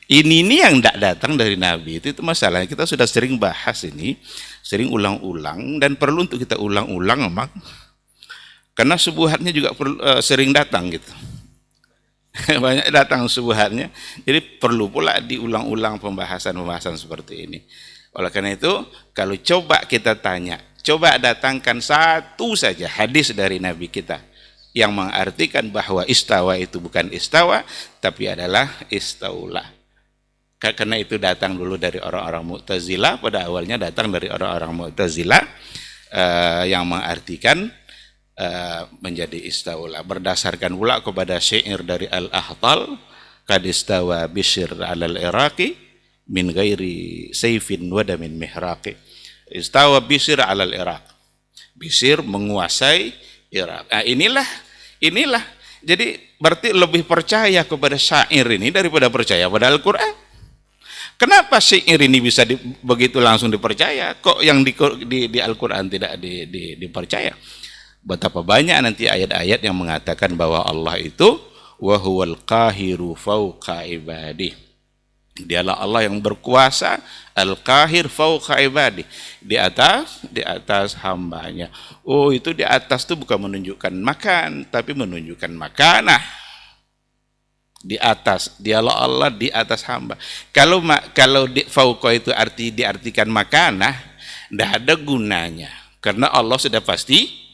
B: Ini yang tidak datang dari Nabi. Itu masalahnya. Kita sudah sering bahas ini, sering ulang-ulang, dan perlu untuk kita ulang-ulang memang. Karena subuhatnya juga sering datang gitu. Banyak datang subuhatnya. Jadi perlu pula diulang-ulang pembahasan-pembahasan seperti ini. Oleh karena itu, kalau coba kita tanya, coba datangkan satu saja hadis dari Nabi kita yang mengartikan bahwa istawa itu bukan istawa, tapi adalah istaula. Karena itu datang dulu dari orang-orang Mu'tazilah, pada awalnya datang dari orang-orang Mu'tazilah yang mengartikan menjadi istaula. Berdasarkan pula kepada syair dari Al-Ahtal, qad istawa Bishr 'alal Iraqi min ghairi sayfin wa damin mihraqi. Istawa Bishr 'alal Iraq. Bishr menguasai Irak. Inilah. Jadi berarti lebih percaya kepada syair ini daripada percaya pada Al-Qur'an. Kenapa syair ini bisa begitu langsung dipercaya? Kok yang di Al-Qur'an tidak dipercaya? Betapa banyak nanti ayat-ayat yang mengatakan bahwa Allah itu wa huwal qahiru fawqa ibadih. Dialah Allah yang berkuasa, al-qahir fawqa ibadih, di atas hambanya. Oh, itu di atas itu bukan menunjukkan makan, tapi menunjukkan makanah. Di atas, dialah Allah di atas hamba. Kalau di fauqa itu diartikan makanah, tidak ada gunanya. Karena Allah sudah pasti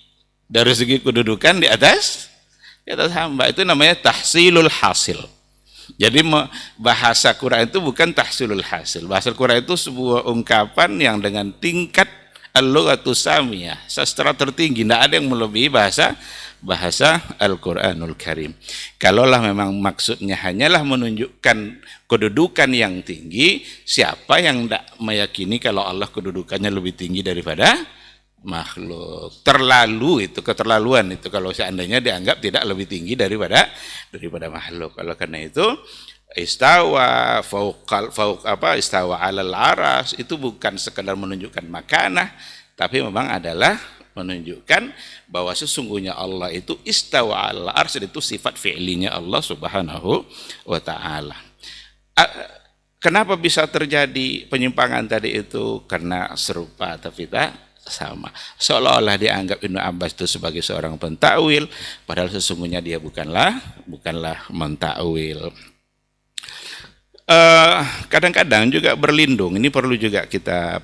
B: dari segi kedudukan di atas hamba. Itu namanya tahsilul hasil. Jadi bahasa Quran itu bukan tahsilul hasil. Bahasa Quran itu sebuah ungkapan yang dengan tingkat al-lughatus samiyah, sastra tertinggi. Tidak ada yang melebihi bahasa Al-Quranul Karim. Kalaulah memang maksudnya hanyalah menunjukkan kedudukan yang tinggi, siapa yang tidak meyakini kalau Allah kedudukannya lebih tinggi daripada makhluk? Keterlaluan itu kalau seandainya dianggap tidak lebih tinggi daripada makhluk. Kalau karena itu istawa istawa 'alal aras itu bukan sekadar menunjukkan makanah, tapi memang adalah menunjukkan bahwa sesungguhnya Allah itu istawa 'alal arsy, itu sifat fi'linya Allah Subhanahu wa taala. Kenapa bisa terjadi penyimpangan tadi itu? Karena serupa tapi tak sama. Seolah-olah dianggap Ibnu Abbas itu sebagai seorang pentakwil, padahal sesungguhnya dia bukanlah mentakwil. Kadang-kadang juga berlindung. Ini perlu juga kita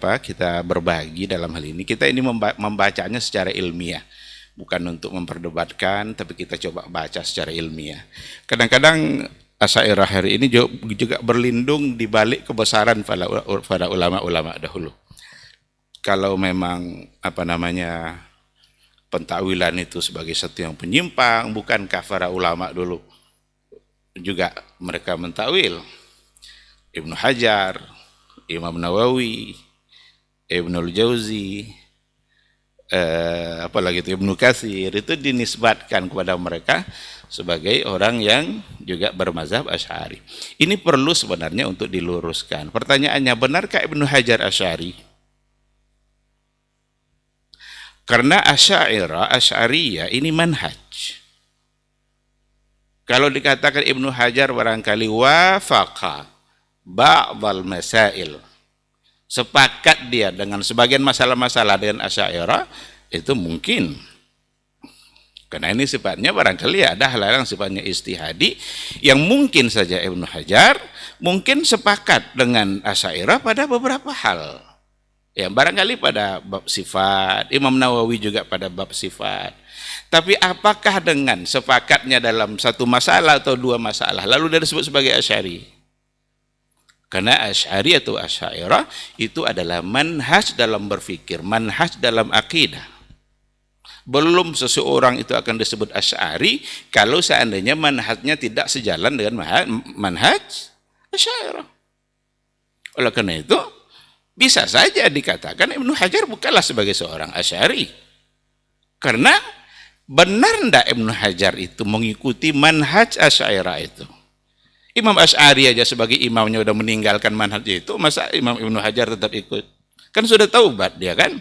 B: berbagi dalam hal ini. Kita ini membacanya secara ilmiah, bukan untuk memperdebatkan, tapi kita coba baca secara ilmiah. Kadang-kadang Asy'ariyah hari ini juga berlindung di balik kebesaran pada ulama-ulama dahulu. Kalau memang pentakwilan itu sebagai satu yang penyimpang, bukankah para ulama dulu juga mereka mentakwil? Ibnu Hajar, Imam Nawawi, Ibnul Jauzi, apalagi itu Ibnu Katsir, itu dinisbatkan kepada mereka sebagai orang yang juga bermazhab Asy'ari. Ini perlu sebenarnya untuk diluruskan. Pertanyaannya, benarkah Ibnu Hajar Asy'ari? Karena Asy'ariyah ini manhaj. Kalau dikatakan Ibnu Hajar barangkali wafaqa ba'dal masail, sepakat dia dengan sebagian masalah-masalah dengan Asy'ariyah, itu mungkin. Karena ini sifatnya barangkali ada hal-hal yang sifatnya ijtihadi, yang mungkin saja Ibnu Hajar mungkin sepakat dengan Asy'ariyah pada beberapa hal. Ya, barangkali pada bab sifat, Imam Nawawi juga pada bab sifat. Tapi apakah dengan sepakatnya dalam satu masalah atau dua masalah lalu dia disebut sebagai Asy'ari? Karena Asy'ari atau Asy'ariyah itu adalah manhaj dalam berfikir, manhaj dalam akidah. Belum seseorang itu akan disebut Asy'ari kalau seandainya manhajnya tidak sejalan dengan manhaj Asy'ariyah. Oleh karena itu, bisa saja dikatakan Ibnu Hajar bukanlah sebagai seorang Asy'ari. Karena benar ndak Ibnu Hajar itu mengikuti manhaj Asy'ariyah itu? Imam Asy'ari aja sebagai imamnya udah meninggalkan manhaj itu, masa Imam Ibnu Hajar tetap ikut? Kan sudah taubat dia kan?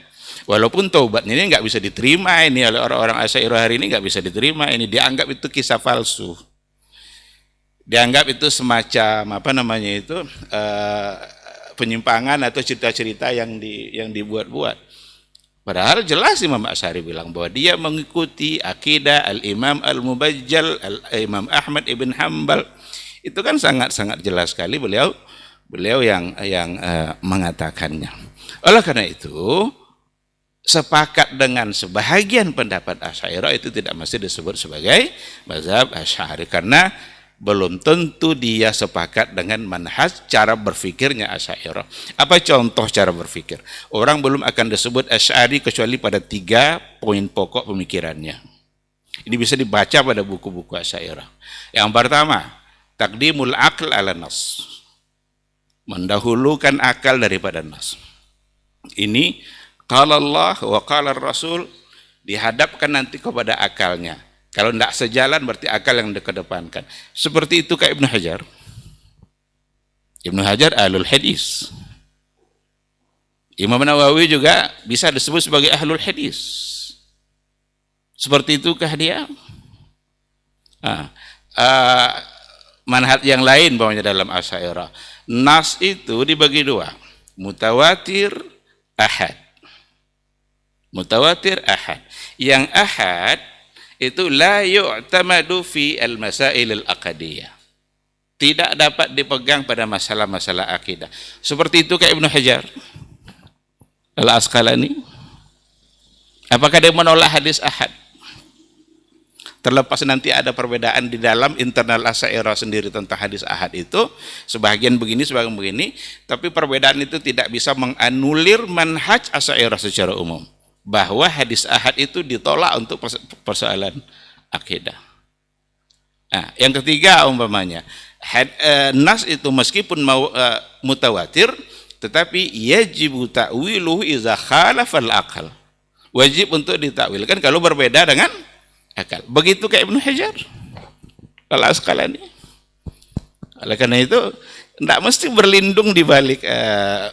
B: Walaupun taubatnya ini nggak bisa diterima ini oleh orang-orang Asy'ariyah hari ini, nggak bisa diterima ini, dianggap itu kisah palsu, dianggap itu semacam penyimpangan atau cerita-cerita yang dibuat-buat. Padahal jelas Imam Asy'ari bilang bahwa dia mengikuti akidah Al-Imam Al-Mubajjal, Imam Ahmad ibn Hanbal. Itu kan sangat-sangat jelas sekali beliau yang mengatakannya. Oleh karena itu, sepakat dengan sebahagian pendapat Asy'ariyah itu tidak mesti disebut sebagai mazhab Asy'ari, karena belum tentu dia sepakat dengan manhaj cara berfikirnya Asy'ariyah. Apa contoh cara berfikir? Orang belum akan disebut Asy'ari kecuali pada 3 poin pokok pemikirannya. Ini bisa dibaca pada buku-buku Asy'ariyah. Yang pertama, taqdimul aql ala nas, mendahulukan akal daripada nas. Ini qala Allah wa qala Rasul dihadapkan nanti kepada akalnya. Kalau tidak sejalan berarti akal yang dikedepankan. Seperti itu kayak Ibnu Hajar. Ibnu Hajar ahlul hadis. Imam Nawawi juga bisa disebut sebagai ahlul hadis. Seperti itukah dia? Manhaj yang lain bawahnya dalam Asy'ariyah. Nas itu dibagi 2, mutawatir, ahad. Mutawatir, ahad. Yang ahad itu la yu'tamadu fi al-masail al-aqdiyah. Tidak dapat dipegang pada masalah-masalah akidah. Seperti itu kayak Ibnu Hajar Al-Asqalani. Apakah dia menolak hadis ahad? Terlepas nanti ada perbedaan di dalam internal Asy'ariyah sendiri tentang hadis ahad itu, sebagian begini, sebagian begini, tapi perbedaan itu tidak bisa menganulir manhaj Asy'ariyah secara umum, bahwa hadis ahad itu ditolak untuk persoalan akidah. Nah, yang ketiga umpamanya, nas itu meskipun mutawatir, tetapi yajibu ta'wiluhu idza khalafa al-aql. Wajib untuk ditakwilkan kalau berbeda dengan akal. Begitu kayak Ibnu Hajar Al-Asqalani. Oleh karena itu, tidak mesti berlindung di balik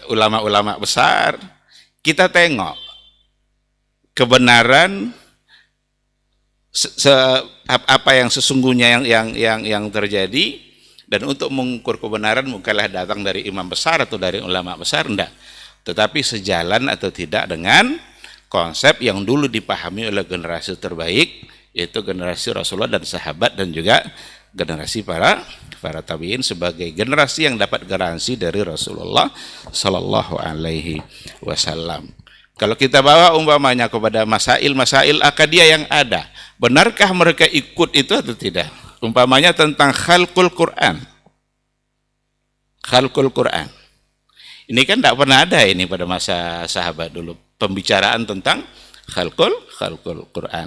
B: ulama-ulama besar. Kita tengok kebenaran apa yang sesungguhnya yang terjadi, dan untuk mengukur kebenaran bukanlah datang dari imam besar atau dari ulama besar, enggak, tetapi sejalan atau tidak dengan konsep yang dulu dipahami oleh generasi terbaik, yaitu generasi Rasulullah dan sahabat, dan juga generasi para tabi'in sebagai generasi yang dapat garansi dari Rasulullah Sallallahu Alaihi Wasallam. Kalau kita bawa umpamanya kepada masail akadiyah yang ada, benarkah mereka ikut itu atau tidak? Umpamanya tentang khalqul Quran. Khalqul Quran. Ini kan tidak pernah ada ini pada masa sahabat dulu, pembicaraan tentang khalqul Quran.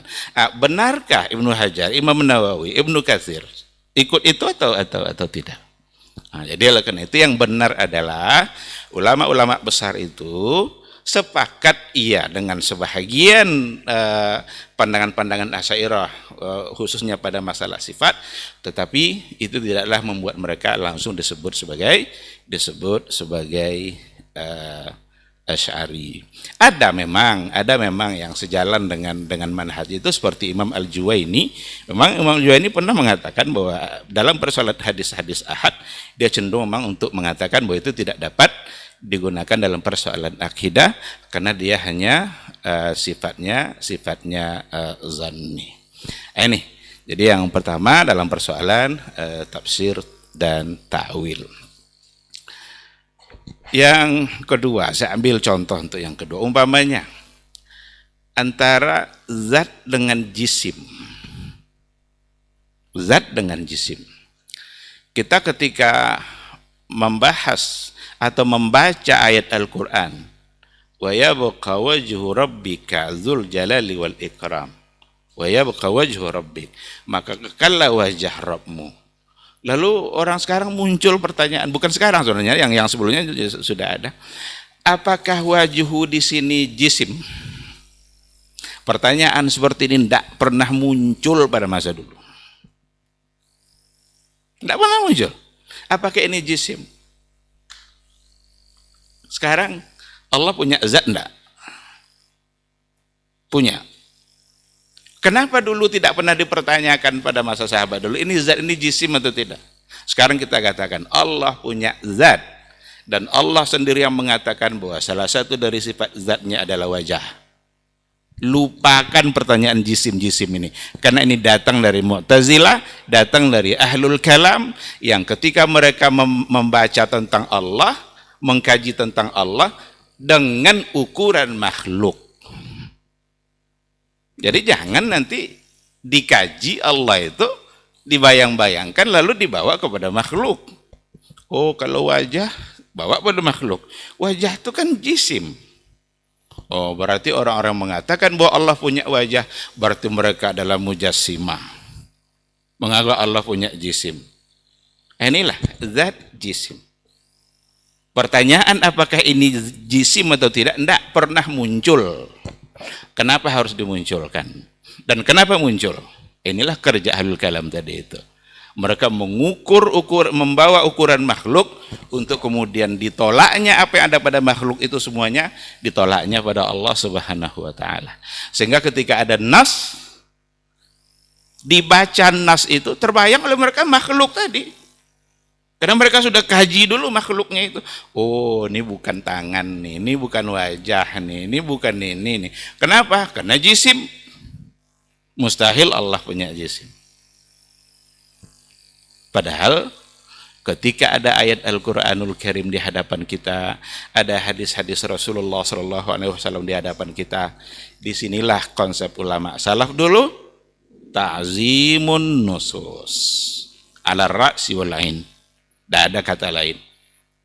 B: Benarkah Ibnu Hajar, Imam Nawawi, Ibnu Katsir ikut itu atau tidak? Jadi oleh karena itu yang benar adalah ulama-ulama besar itu sepakat dengan sebahagian pandangan-pandangan Asy'ariyah khususnya pada masalah sifat, tetapi itu tidaklah membuat mereka langsung disebut sebagai Asy'ari. Ada memang yang sejalan dengan manhaj itu seperti Imam Al-Juwaini. Memang Imam Al-Juwaini pernah mengatakan bahwa dalam persoalan hadis-hadis ahad dia cenderung memang untuk mengatakan bahwa itu tidak dapat digunakan dalam persoalan akidah karena dia hanya sifatnya zanni. Ini jadi yang pertama dalam persoalan tafsir dan ta'wil. Yang kedua, saya ambil contoh untuk yang kedua, umpamanya antara zat dengan jisim. Zat dengan jisim. Kita ketika membahas atau membaca ayat Al-Quran, wa yabqa wajhu rabbika dzul jalali wal ikram, wa yabqa wajhu rabbik, maka kekallah wajah Rabbmu. Lalu orang sekarang muncul pertanyaan, bukan sekarang sebenarnya, yang sebelumnya sudah ada. Apakah wajhu di sini jisim? Pertanyaan seperti ini tidak pernah muncul pada masa dulu. Tidak pernah muncul. Apakah ini jisim? Sekarang Allah punya zat enggak? Punya. Kenapa dulu tidak pernah dipertanyakan pada masa sahabat dulu, ini zat ini jisim atau tidak? Sekarang kita katakan Allah punya zat, dan Allah sendiri yang mengatakan bahwa salah satu dari sifat zatnya adalah wajah. Lupakan pertanyaan jisim-jisim ini, karena ini datang dari Mu'tazilah, datang dari Ahlul Kalam, yang ketika mereka membaca tentang Allah, mengkaji tentang Allah dengan ukuran makhluk. Jadi jangan nanti dikaji Allah itu dibayang-bayangkan lalu dibawa kepada makhluk. Oh, kalau wajah bawa pada makhluk. Wajah itu kan jisim. Oh, berarti orang-orang mengatakan bahwa Allah punya wajah, berarti mereka adalah mujassimah. Menganggap Allah punya jisim. Inilah zat jisim. Pertanyaan apakah ini jisim atau tidak pernah muncul. Kenapa harus dimunculkan? Dan kenapa muncul? Inilah kerja Ahlul Kalam tadi itu. Mereka membawa ukuran makhluk untuk kemudian ditolaknya apa yang ada pada makhluk itu semuanya ditolaknya pada Allah Subhanahu wa taala. Sehingga ketika ada nas, dibaca nas itu terbayang oleh mereka makhluk tadi. Karena mereka sudah kaji dulu makhluknya itu. Oh, ini bukan tangan nih, ini bukan wajah nih, ini bukan ini nih. Kenapa? Karena jisim. Mustahil Allah punya jisim. Padahal ketika ada ayat Al-Quranul Karim di hadapan kita, ada hadis-hadis Rasulullah SAW di hadapan kita, disinilah konsep ulama salaf dulu, ta'zimun nusus ala ra'si wal ain. Tidak ada kata lain.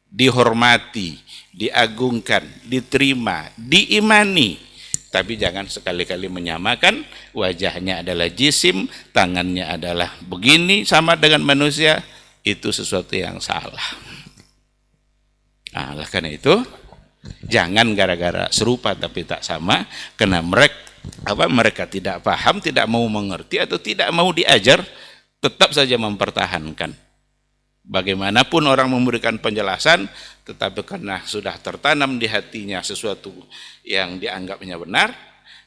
B: Dihormati, diagungkan, diterima, diimani. Tapi jangan sekali-kali menyamakan wajahnya adalah jisim, tangannya adalah begini sama dengan manusia. Itu sesuatu yang salah. Oleh karena itu, jangan gara-gara serupa tapi tak sama, karena mereka tidak paham, tidak mau mengerti atau tidak mau diajar, tetap saja mempertahankan. Bagaimanapun orang memberikan penjelasan, tetapi karena sudah tertanam di hatinya sesuatu yang dianggapnya benar,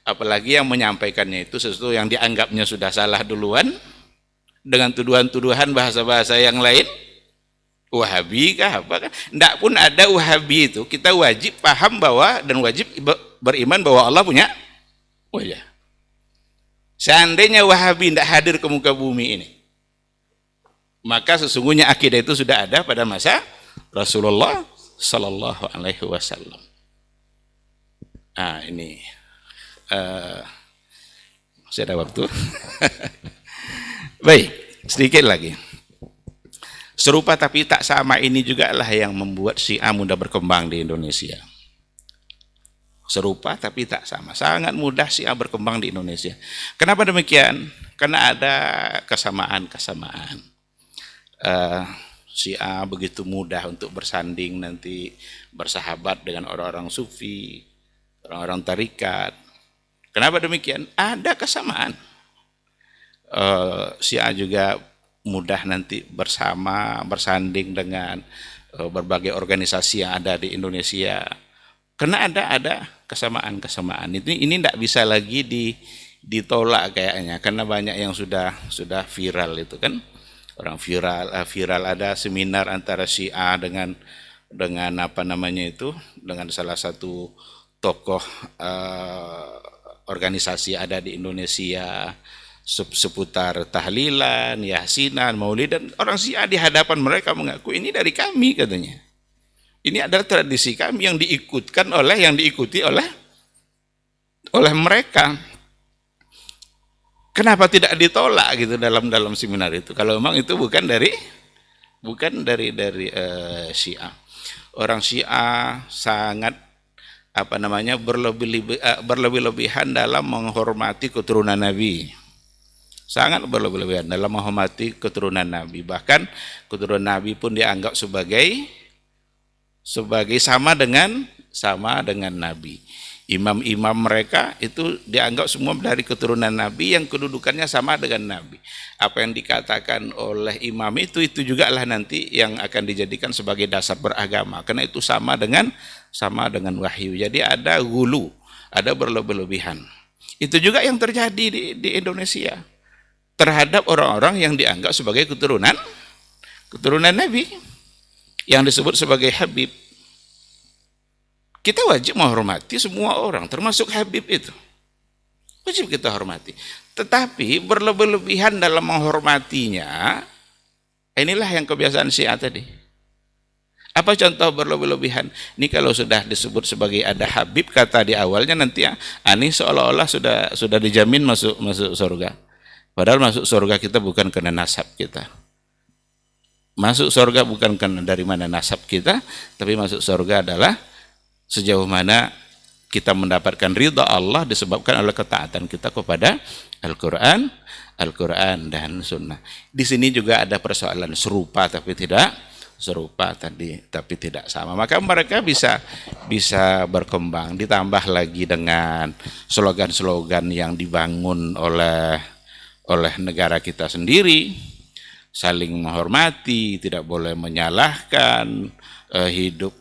B: apalagi yang menyampaikannya itu sesuatu yang dianggapnya sudah salah duluan, dengan tuduhan-tuduhan bahasa-bahasa yang lain, Wahabi kah apa kan? Tidak pun ada Wahabi itu, kita wajib paham bahwa dan wajib beriman bahwa Allah punya wajah. Seandainya Wahabi tidak hadir ke muka bumi ini, maka sesungguhnya akidah itu sudah ada pada masa Rasulullah Sallallahu Alaihi Wasallam. Ini masih ada waktu. Baik, sedikit lagi. Serupa tapi tak sama ini juga lah yang membuat Syiah mudah berkembang di Indonesia. Serupa tapi tak sama. Sangat mudah Syiah berkembang di Indonesia. Kenapa demikian? Karena ada kesamaan-kesamaan. Syiah begitu mudah untuk bersanding nanti bersahabat dengan orang-orang sufi, orang-orang tarikat. Kenapa demikian? Ada kesamaan. Syiah juga mudah nanti bersanding dengan berbagai organisasi yang ada di Indonesia. Karena ada kesamaan-kesamaan. Ini tidak bisa lagi ditolak kayaknya, karena banyak yang sudah viral itu kan. Orang viral ada seminar antara Syiah dengan apa namanya itu, dengan salah satu tokoh organisasi ada di Indonesia seputar tahlilan, yasinan, maulid, dan orang Syiah di hadapan mereka mengaku ini dari kami katanya. Ini adalah tradisi kami yang diikuti oleh mereka. Kenapa tidak ditolak gitu dalam seminar itu? Kalau memang itu bukan dari Syiah. Orang Syiah sangat berlebih-lebihan dalam menghormati keturunan Nabi. Sangat berlebih-lebihan dalam menghormati keturunan Nabi. Bahkan keturunan Nabi pun dianggap sebagai sama dengan Nabi. Imam-imam mereka itu dianggap semua dari keturunan Nabi yang kedudukannya sama dengan Nabi. Apa yang dikatakan oleh imam itu juga lah nanti yang akan dijadikan sebagai dasar beragama. Karena itu sama dengan wahyu. Jadi ada gulu, ada berlebih-lebihan. Itu juga yang terjadi di Indonesia terhadap orang-orang yang dianggap sebagai keturunan Nabi, yang disebut sebagai Habib. Kita wajib menghormati semua orang, termasuk Habib itu. Wajib kita hormati. Tetapi berlebih-lebihan dalam menghormatinya, inilah yang kebiasaan Syiah tadi. Apa contoh berlebih-lebihan? Ini kalau sudah disebut sebagai ada Habib, kata di awalnya nanti ini seolah-olah sudah dijamin masuk surga. Padahal masuk surga kita bukan karena nasab kita. Masuk surga bukan karena dari mana nasab kita, tapi masuk surga adalah sejauh mana kita mendapatkan ridha Allah disebabkan oleh ketaatan kita kepada Al-Quran dan Sunnah. Di sini juga ada persoalan serupa tapi tidak sama. Maka mereka bisa berkembang, ditambah lagi dengan slogan-slogan yang dibangun oleh negara kita sendiri, saling menghormati, tidak boleh menyalahkan, hidup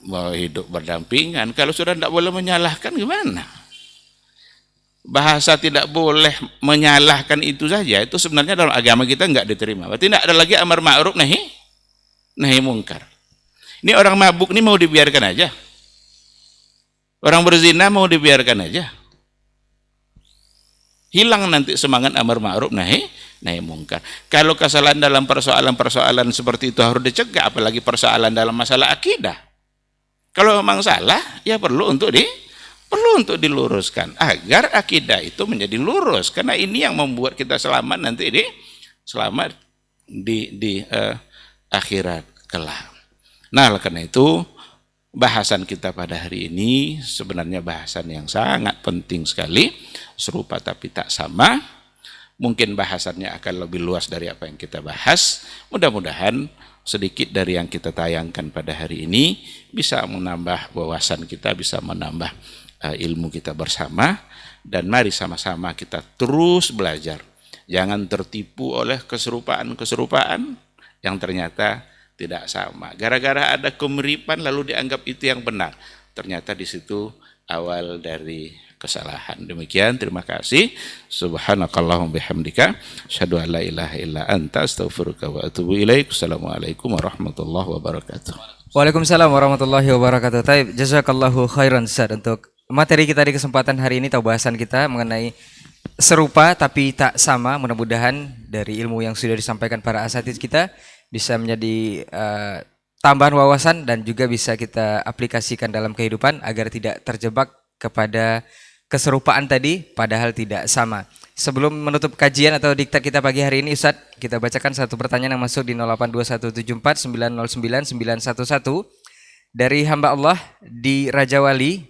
B: berdampingan. Kalau sudah tidak boleh menyalahkan gimana? Bahasa tidak boleh menyalahkan itu saja, itu sebenarnya dalam agama kita enggak diterima. Berarti tidak ada lagi amar ma'ruf nahi mungkar. Ini orang mabuk ini mau dibiarkan aja? Orang berzina mau dibiarkan aja? Hilang nanti semangat amar ma'ruf nahi mungkar. Kalau kesalahan dalam persoalan seperti itu harus dicegah, apalagi persoalan dalam masalah akidah. Kalau memang salah, ya perlu untuk diluruskan agar akidah itu menjadi lurus, karena ini yang membuat kita selamat nanti di akhirat kelak. Nah, karena itu bahasan kita pada hari ini sebenarnya bahasan yang sangat penting sekali, serupa tapi tak sama. Mungkin bahasannya akan lebih luas dari apa yang kita bahas. Mudah-mudahan sedikit dari yang kita tayangkan pada hari ini bisa menambah wawasan kita, bisa menambah ilmu kita bersama. Dan mari sama-sama kita terus belajar. Jangan tertipu oleh keserupaan yang ternyata tidak sama. Gara-gara ada kemiripan lalu dianggap itu yang benar. Ternyata di situ awal dari kesalahan. Demikian, terima kasih. Subhanakallahumma bihamdika asyhadu an la ilaha illa anta astaghfiruka wa atubu ilaik. Assalamualaikum warahmatullahi wabarakatuh.
D: Waalaikumsalam warahmatullahi wabarakatuh. Taib, jazakallahu khairan Ustaz untuk materi kita di kesempatan hari ini atau bahasan kita mengenai serupa tapi tak sama. Mudah-mudahan dari ilmu yang sudah disampaikan para asatidz kita bisa menjadi tambahan wawasan dan juga bisa kita aplikasikan dalam kehidupan agar tidak terjebak kepada keserupaan tadi padahal tidak sama. Sebelum menutup kajian atau diktat kita pagi hari ini Ustaz, kita bacakan satu pertanyaan yang masuk di 082174909911 dari hamba Allah di Raja Wali.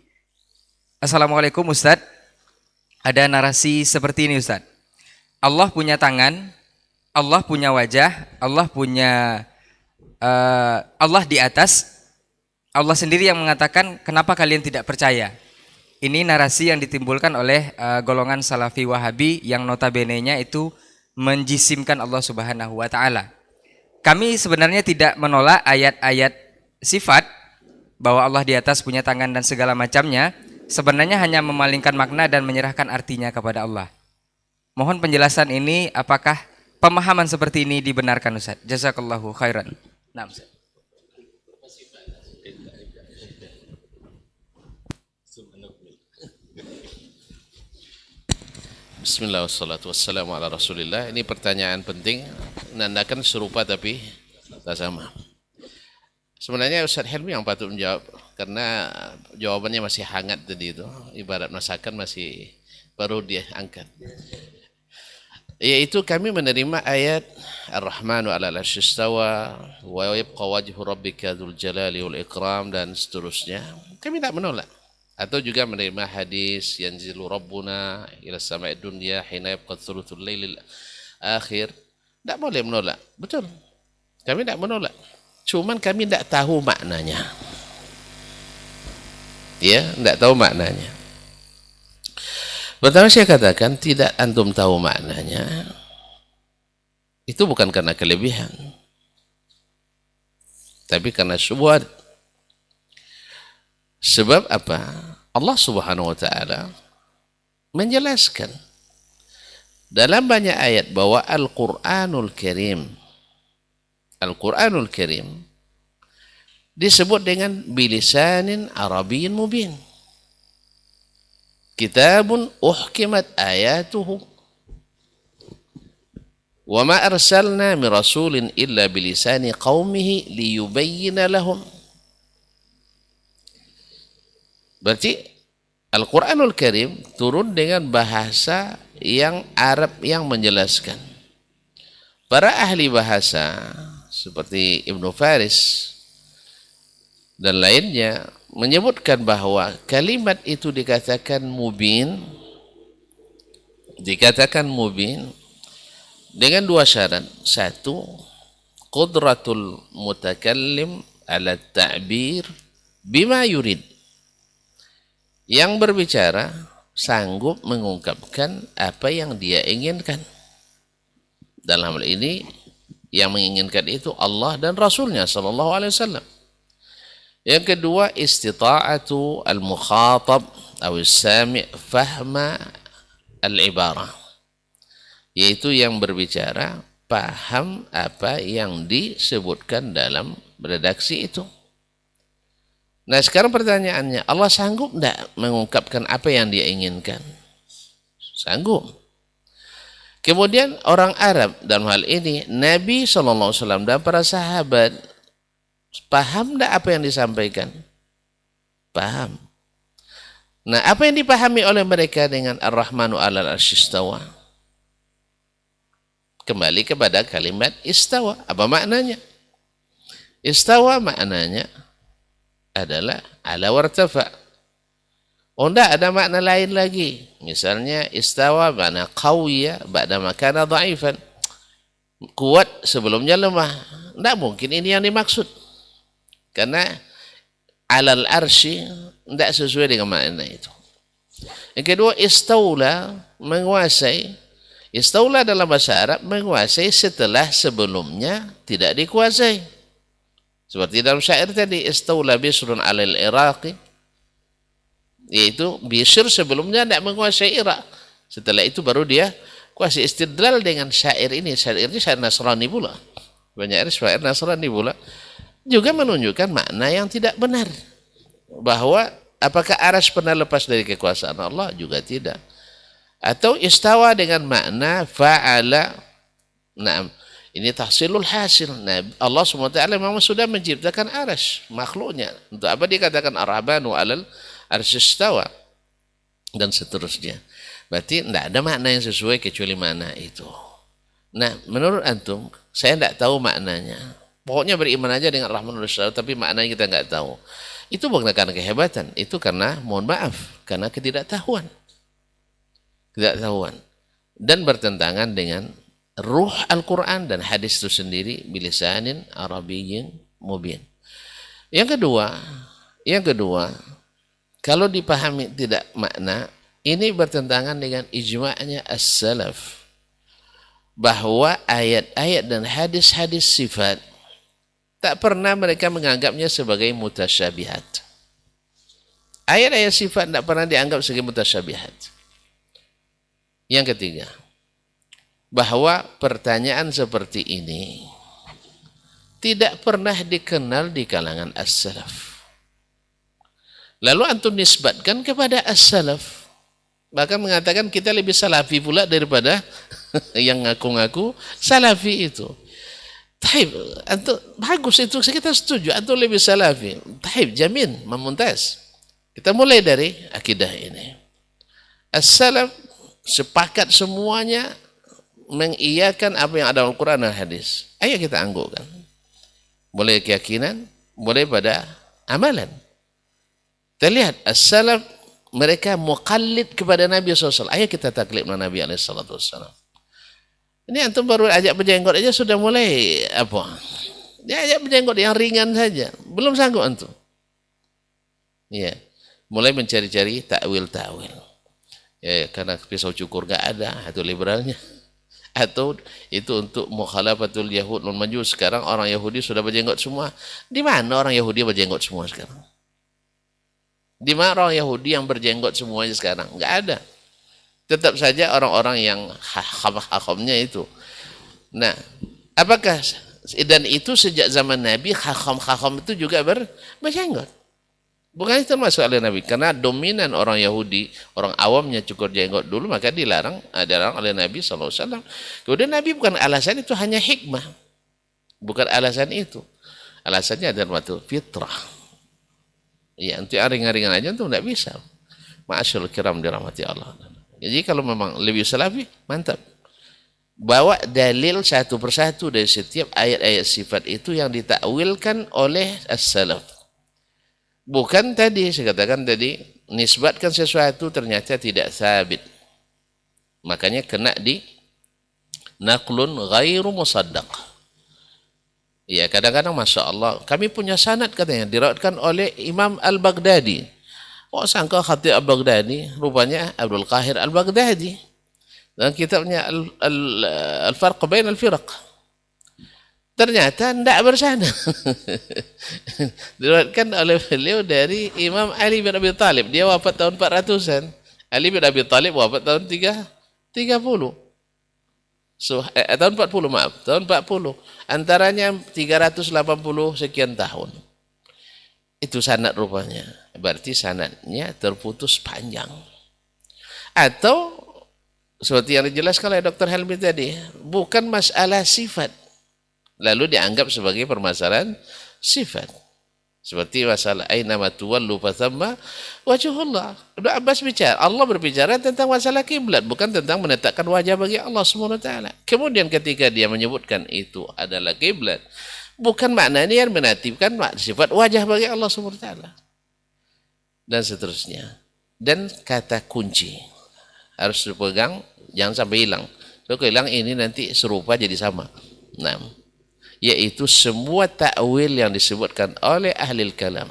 D: Assalamualaikum Ustaz. Ada narasi seperti ini Ustaz. Allah punya tangan, Allah punya wajah, Allah punya Allah di atas. Allah sendiri yang mengatakan, kenapa kalian tidak percaya? Ini narasi yang ditimbulkan oleh golongan Salafi Wahabi yang notabene-nya itu menjisimkan Allah Subhanahu wa taala. Kami sebenarnya tidak menolak ayat-ayat sifat bahwa Allah di atas punya tangan dan segala macamnya, sebenarnya hanya memalingkan makna dan menyerahkan artinya kepada Allah. Mohon penjelasan ini, apakah pemahaman seperti ini dibenarkan Ustaz? Jazakallahu khairan. Nah, Ustaz.
A: Bismillah wassalatu wassalamu ala rasulillah. Ini pertanyaan penting, menandakan serupa tapi tak sama. Sebenarnya Ustaz Helmi yang patut menjawab, karena jawabannya masih hangat tadi itu, ibarat masakan masih baru dia angkat. Yaitu kami menerima ayat Ar-Rahmanu 'alal 'arsy istawa wa yabqa wajhu rabbika dzul jalali wal ikram dan seterusnya. Kami tak menolak. Atau juga menerima hadis yanzilu rabbuna ila sama'id dunya hina yabqa thuluthul lailil akhir. Tak boleh menolak. Betul. Kami tak menolak. Cuman kami tak tahu maknanya. Ya, tak tahu maknanya. Pertama saya katakan tidak antum tahu maknanya. Itu bukan karena kelebihan. Tapi karena syubhat. Sebab apa? Allah Subhanahu wa taala menjelaskan dalam banyak ayat bahwa Al-Qur'anul Karim disebut dengan bilisanin arabiyyin mubin. Kitabun uhkimat ayatuhu wa ma arsalna min rasulin illa bilisani qaumihi liyubayyina lahum. Berarti Al-Quranul Karim turun dengan bahasa yang Arab yang menjelaskan. Para ahli bahasa seperti Ibnu Faris dan lainnya menyebutkan bahwa kalimat itu dikatakan mubin dengan dua syarat. Satu, qudratul mutakallim ala ta'bir bima yurid. Yang berbicara sanggup mengungkapkan apa yang dia inginkan. Dalam hal ini yang menginginkan itu Allah dan Rasulnya sallallahu alaihi wasallam. Yang kedua, istita'atu al-mukhatab atau sami' fahma al-ibarah. Yaitu yang berbicara paham apa yang disebutkan dalam redaksi itu. Nah sekarang pertanyaannya, Allah sanggup tidak mengungkapkan apa yang dia inginkan? Sanggup. Kemudian orang Arab dalam hal ini, Nabi SAW dan para sahabat, paham tidak apa yang disampaikan? Paham. Nah apa yang dipahami oleh mereka dengan Ar-Rahmanu 'alal 'arsy istawa? Kembali kepada kalimat istawa. Apa maknanya? Istawa maknanya adalah ala wartafa. Oh enggak ada makna lain lagi. Misalnya istawa makna qawiya ba'da makana dha'ifan. Kuat sebelumnya lemah. Enggak mungkin ini yang dimaksud. Karena alal arsy enggak sesuai dengan makna itu. Yang kedua, istaula menguasai. Istaula dalam bahasa Arab menguasai setelah sebelumnya tidak dikuasai. Seperti dalam syair tadi, istaula bisrun alal iraqi Yaitu Bishr sebelumnya tidak menguasai Irak. Setelah itu baru dia kuasai. Istidlal dengan syair ini. Syair ini syair Nasrani pula. Banyak syair Nasrani pula. Juga menunjukkan makna yang tidak benar. Bahwa apakah Arsy pernah lepas dari kekuasaan Allah? Juga tidak. Atau istawa dengan makna fa'ala. Nah, ini tahsilul hasil. Nah, Allah SWT memang sudah menciptakan Arsy, makhluknya. Untuk apa dikatakan Ar-Rahmanu 'alal arsy istawa dan seterusnya. Berarti tidak ada makna yang sesuai kecuali makna itu. Nah, menurut antum, saya tidak tahu maknanya. Pokoknya beriman aja dengan Rahman al-Istawa, tapi maknanya kita nggak tahu. Itu bukan karena kehebatan, itu karena, mohon maaf, karena ketidaktahuan. Ketidaktahuan. Dan bertentangan dengan ruh Al-Quran dan hadis itu sendiri bilisanin Arabiyyin mubin. Yang kedua, kalau dipahami tidak makna, ini bertentangan dengan ijma'nya as-salaf. Bahwa ayat-ayat dan hadis-hadis sifat tak pernah mereka menganggapnya sebagai mutasyabihat. Ayat-ayat sifat tak pernah dianggap sebagai mutasyabihat. Yang ketiga, bahwa pertanyaan seperti ini tidak pernah dikenal di kalangan as-salaf. Lalu antum nisbatkan kepada as-salaf, bahkan mengatakan kita lebih salafi pula daripada yang ngaku-ngaku salafi itu. Taib, antum bagus itu, kita setuju, antum lebih salafi. Taib, jamin, memumtaz. Kita mulai dari akidah ini. As-salaf sepakat semuanya mengiyakan apa yang ada dalam Al-Quran dan hadis. Ayo kita anggukkan. Boleh keyakinan, boleh pada amalan. Kita lihat, as-salaf mereka muqallid kepada Nabi SAW. Ayo kita taklid dengan Nabi SAW. Ini antum baru ajak berjenggot aja sudah mulai apa? Dia ajak berjenggot yang ringan saja. Belum sanggup antum. Ya, mulai mencari-cari takwil-takwil. Ya, karena pisau cukur gak ada, itu liberalnya. Atau itu untuk mukhalafatul Yahud non Majus. Sekarang orang Yahudi sudah berjenggot semua. Di mana orang Yahudi berjenggot semua sekarang? Di mana orang Yahudi yang berjenggot semuanya sekarang? Enggak ada. Tetap saja orang-orang yang hakamnya itu. Nah, apakah dan itu sejak zaman Nabi hakam itu juga berjenggot? Bukan itu termasuk oleh Nabi, karena dominan orang Yahudi, orang awamnya cukur jenggot dulu, maka dilarang oleh Nabi SAW. Kemudian Nabi bukan alasan itu, hanya hikmah. Bukan alasan itu. Alasannya adalah waktu fitrah. Ya, untuk yang ringan-ringan aja itu tidak bisa. Ma'asyarul kiram dirahmati Allah. Jadi kalau memang lebih salafi, mantap. Bawa dalil satu persatu dari setiap ayat-ayat sifat itu yang ditakwilkan oleh as-salaf. Bukan tadi, saya katakan tadi, nisbatkan sesuatu ternyata tidak sabit. Makanya kena di naqlun ghairu musaddaq. Ya, kadang-kadang Masya Allah, kami punya sanad katanya, diriwayatkan oleh Imam Al-Baghdadi. Oh, sangka khatib Al-Baghdadi, rupanya Abdul Qahir Al-Baghdadi. Dan kitabnya Al-Farq Bain Al-Firaq. Ternyata tidak bersanad. Diriwayatkan oleh beliau dari Imam Ali bin Abi Thalib. Dia wafat tahun 400-an. Ali bin Abi Thalib wafat tahun 30. Tahun 40, maaf. Tahun 40. Antaranya 380 sekian tahun. Itu sanad rupanya. Berarti sanadnya terputus panjang. Atau seperti yang dijelaskan oleh Dr. Helmi tadi, bukan masalah sifat. Lalu dianggap sebagai permasalahan sifat. Seperti masalah aina ma tuwallu fathamma wajhullah. Ibnu Abbas bicara, Allah berbicara tentang masalah kiblat, bukan tentang menetapkan wajah bagi Allah Subhanahu wa taala. Kemudian ketika dia menyebutkan itu adalah kiblat, bukan maknanya yang menatibkan sifat wajah bagi Allah Subhanahu wa taala. Dan seterusnya. Dan kata kunci harus dipegang, jangan sampai hilang. Kalau hilang ini nanti serupa jadi sama. Nah, yaitu semua takwil yang disebutkan oleh ahli kalam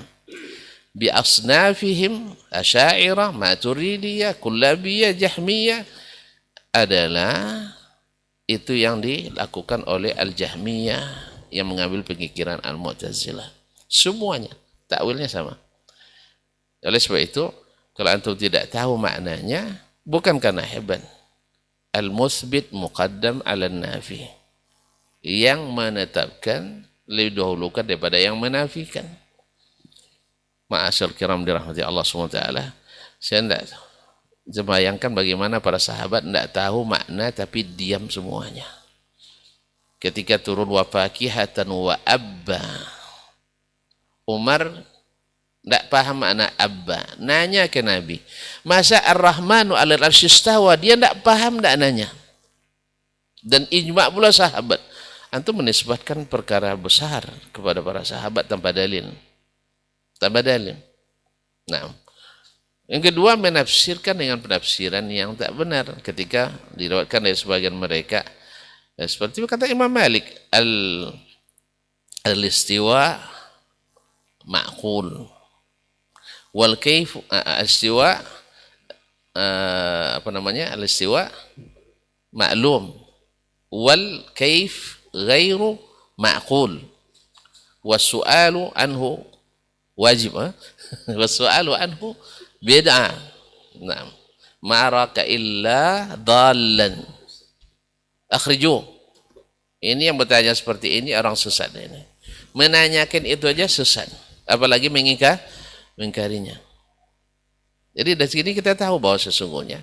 A: bi asnafihim asy'ariyah, maturidiyah, kullabiyah, jahmiyah adalah itu yang dilakukan oleh al-jahmiyah yang mengambil pemikiran al-mu'tazilah. Semuanya takwilnya sama. Oleh sebab itu Kalau antum tidak tahu maknanya, bukan karena hebat. Al-musbit muqaddam ala nafi. Yang menetapkan lebih dahulukan daripada yang menafikan. Ma'asyar kiram dirahmati Allah SWT. Saya tidak bayangkan bagaimana para sahabat tidak tahu makna tapi diam semuanya. Ketika turun wa fakihatan wa abba. Umar tidak paham makna abba. Nanya ke Nabi. Masa ar-Rahmanu alal arsy istawa? Dia tidak paham, tidak nanya. Dan ijma' pula sahabat. Antum menisbatkan perkara besar kepada para sahabat tanpa dalil. Tanpa dalil. Nah. Yang kedua, menafsirkan dengan penafsiran yang tak benar. Ketika diriwayatkan dari sebagian mereka. Seperti kata Imam Malik. Al-istiwa ma'qul. Wal kaif al-istiwa al-istiwa ma'lum wal kaif ghairu ma'qul was-su'alu anhu wajib was-su'alu anhu bid'ah. Naam. Ma raka illa dhallan akhriju. Ini yang bertanya seperti ini orang sesat ini. Menanyakan itu aja sesat, apalagi mengingkarinya. Jadi dari sini kita tahu bahwa sesungguhnya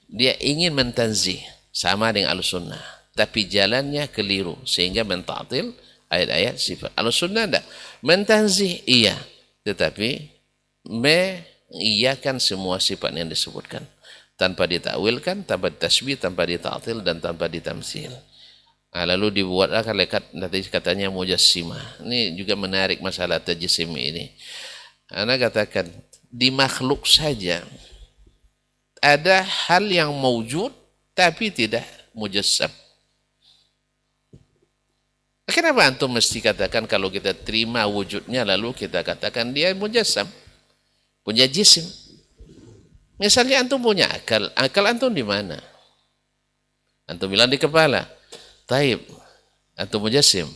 A: dia ingin mentanzih sama dengan Ahlussunnah, tapi jalannya keliru sehingga menta'til ayat-ayat sifat. Ahlussunnah tidak mentanzih, iya, tetapi mengiyakan semua sifat yang disebutkan tanpa ditakwilkan, tanpa ditasbih, tanpa dita'til dan tanpa ditamsil. Nah, lalu dibuatlah nanti katanya mujassimah. Ini juga menarik masalah tajsim ini. Ana katakan di makhluk saja ada hal yang mewujud tapi tidak mujassam. Kenapa antum mesti katakan kalau kita terima wujudnya lalu kita katakan dia mujassam, punya jisim? Misalnya antum punya akal, akal antum di mana? Antum bilang di kepala. Taib, antum mujassim.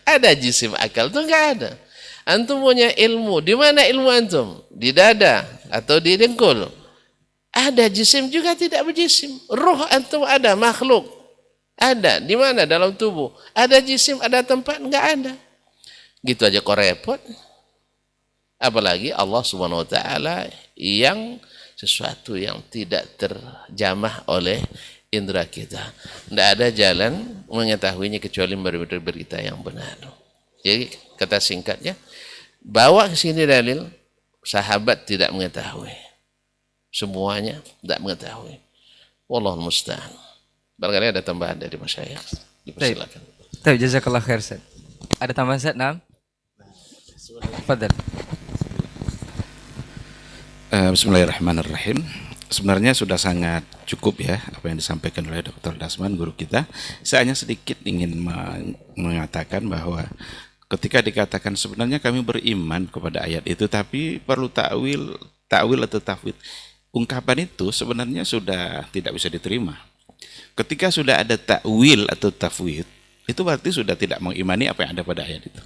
A: Ada jisim akal itu enggak ada. Antum punya ilmu, di mana ilmu antum? Di dada atau di dengkul. Ada jisim juga tidak berjisim. Ruh antum ada, makhluk ada. Di mana? Dalam tubuh. Ada jisim, ada tempat? Enggak ada. Gitu aja kok repot. Apalagi Allah Subhanahu wa taala yang sesuatu yang tidak terjamah oleh indera kita. Tidak ada jalan mengetahuinya kecuali berita yang benar. Jadi kata singkatnya, bawa ke sini dalil, sahabat tidak mengetahui. Semuanya tidak mengetahui. Wallahul musta'an. Barangkali ada tambahan dari masyayikh. Dipersilakan.
D: Baik, jazakallah khair, Ustaz. Ada tambahan, Ustaz? Naam. Fadhal.
B: Bismillahirrahmanirrahim. Sebenarnya sudah sangat cukup ya apa yang disampaikan oleh Dr. Dasman, guru kita. Saya hanya sedikit ingin mengatakan bahwa ketika dikatakan sebenarnya kami beriman kepada ayat itu tapi perlu takwil atau tafwid. Ungkapan itu sebenarnya sudah tidak bisa diterima. Ketika sudah ada takwil atau tafwid, itu berarti sudah tidak mengimani apa yang ada pada ayat itu.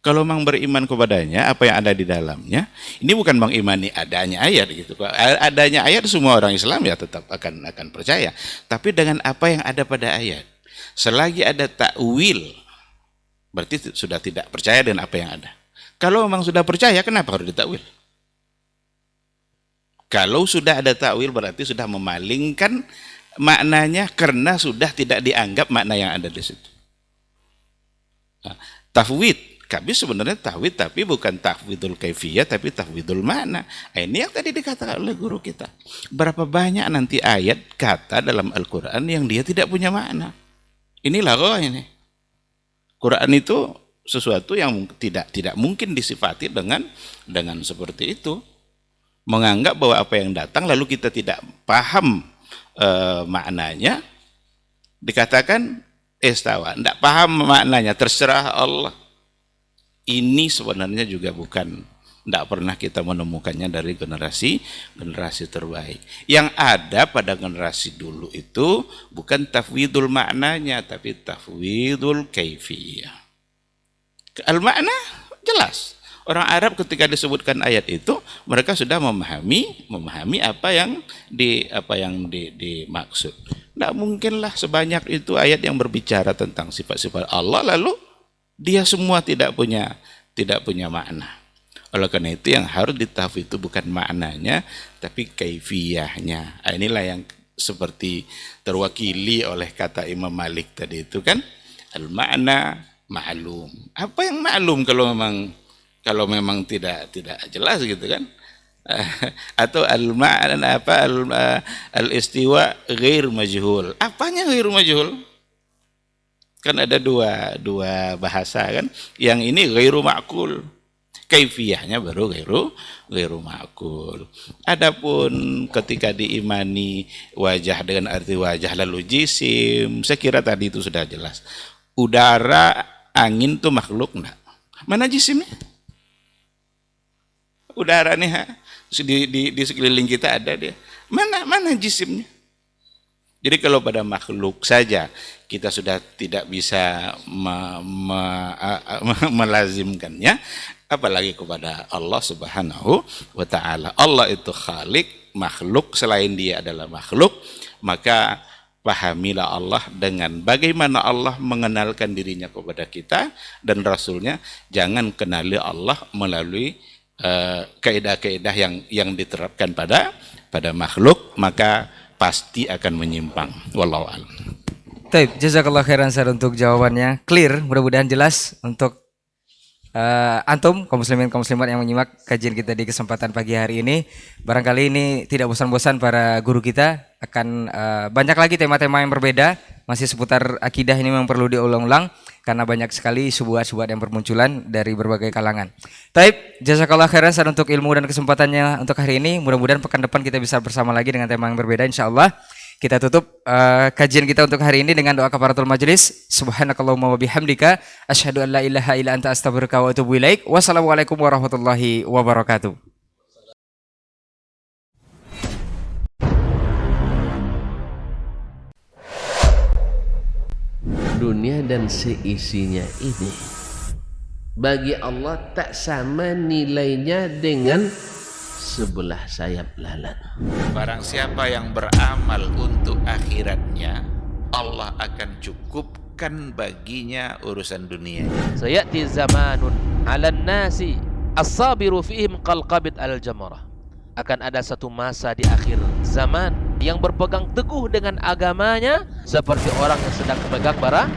B: Kalau memang beriman kepadanya, apa yang ada di dalamnya, ini bukan mengimani adanya ayat gitu. Adanya ayat semua orang Islam ya tetap akan percaya. Tapi dengan apa yang ada pada ayat, selagi ada takwil, berarti sudah tidak percaya dengan apa yang ada. Kalau memang sudah percaya, kenapa harus ditakwil? Kalau sudah ada takwil berarti sudah memalingkan maknanya karena sudah tidak dianggap makna yang ada di situ. Nah, tafwid, kami sebenarnya tafwid tapi bukan tafwidul kaifiyah tapi tafwidul makna. Ini yang tadi dikatakan oleh guru kita. Berapa banyak nanti ayat kata dalam Al-Quran yang dia tidak punya makna. Inilah kok ini. Quran itu sesuatu yang tidak mungkin disifati dengan seperti itu. Menganggap bahwa apa yang datang lalu kita tidak paham maknanya, dikatakan istawa, tidak paham maknanya, terserah Allah. Ini sebenarnya juga bukan, tidak pernah kita menemukannya dari generasi terbaik. Yang ada pada generasi dulu itu bukan tafwidul maknanya, tapi tafwidul kaifiyah. Al-makna jelas. Orang Arab ketika disebutkan ayat itu, mereka sudah memahami apa yang dimaksud. Tidak mungkinlah sebanyak itu ayat yang berbicara tentang sifat-sifat Allah lalu dia semua tidak punya makna. Oleh karena itu yang harus ditahu itu bukan maknanya, tapi kaifiyahnya. Inilah yang seperti terwakili oleh kata Imam Malik tadi itu kan, al-ma'na ma'lum. Apa yang ma'lum kalau memang tidak jelas gitu kan? Atau al-ma'na al-istiwa ghair majhul. Apanya ghair majhul? Kan ada dua bahasa kan. Yang ini ghairu ma'kul. Kaifiyahnya baru ghairu ma'kul. Adapun ketika diimani wajah dengan arti wajah lalu jisim, saya kira tadi itu sudah jelas. Udara, angin itu makhluk enggak? Mana jisimnya? Udara nih di sekeliling kita ada dia. Mana jisimnya? Jadi kalau pada makhluk saja kita sudah tidak bisa melazimkannya, apalagi kepada Allah Subhanahu wa ta'ala. Allah itu khalik, makhluk selain dia adalah makhluk, maka pahamilah Allah dengan bagaimana Allah mengenalkan dirinya kepada kita dan Rasulnya. Jangan kenali Allah melalui kaidah-kaidah yang diterapkan pada makhluk, maka pasti akan menyimpang. Wallahu a'lam.
D: Baik, jazakallah khairan Ustaz untuk jawabannya. Clear, mudah-mudahan jelas untuk antum kaum muslimin kaum muslimat yang menyimak kajian kita di kesempatan pagi hari ini. Barangkali ini tidak bosan-bosan para guru kita akan banyak lagi tema-tema yang berbeda, masih seputar akidah ini memang perlu diulang-ulang karena banyak sekali syubhat-syubhat yang bermunculan dari berbagai kalangan. Taib, jazakallah khairan Ustaz untuk ilmu dan kesempatannya untuk hari ini. Mudah-mudahan pekan depan kita bisa bersama lagi dengan tema yang berbeda insyaallah. Kita tutup kajian kita untuk hari ini dengan doa kafaratul majelis. Subhanakallahumma wa bihamdika asyhadu an la ilaha illa anta astaghfiruka wa atubu ilaik. Wassalamualaikum warahmatullahi wabarakatuh.
A: Dunia dan seisinya ini bagi Allah tak sama nilainya dengan sebelah sayap lalat.
B: Barang siapa yang beramal untuk akhiratnya, Allah akan cukupkan baginya urusan dunia.
C: Sayati zamanun 'alan nasi as-sabiru fihim qalqabit al-jamarah. Akan ada satu masa di akhir zaman yang berpegang teguh dengan agamanya seperti orang yang sedang memegang bara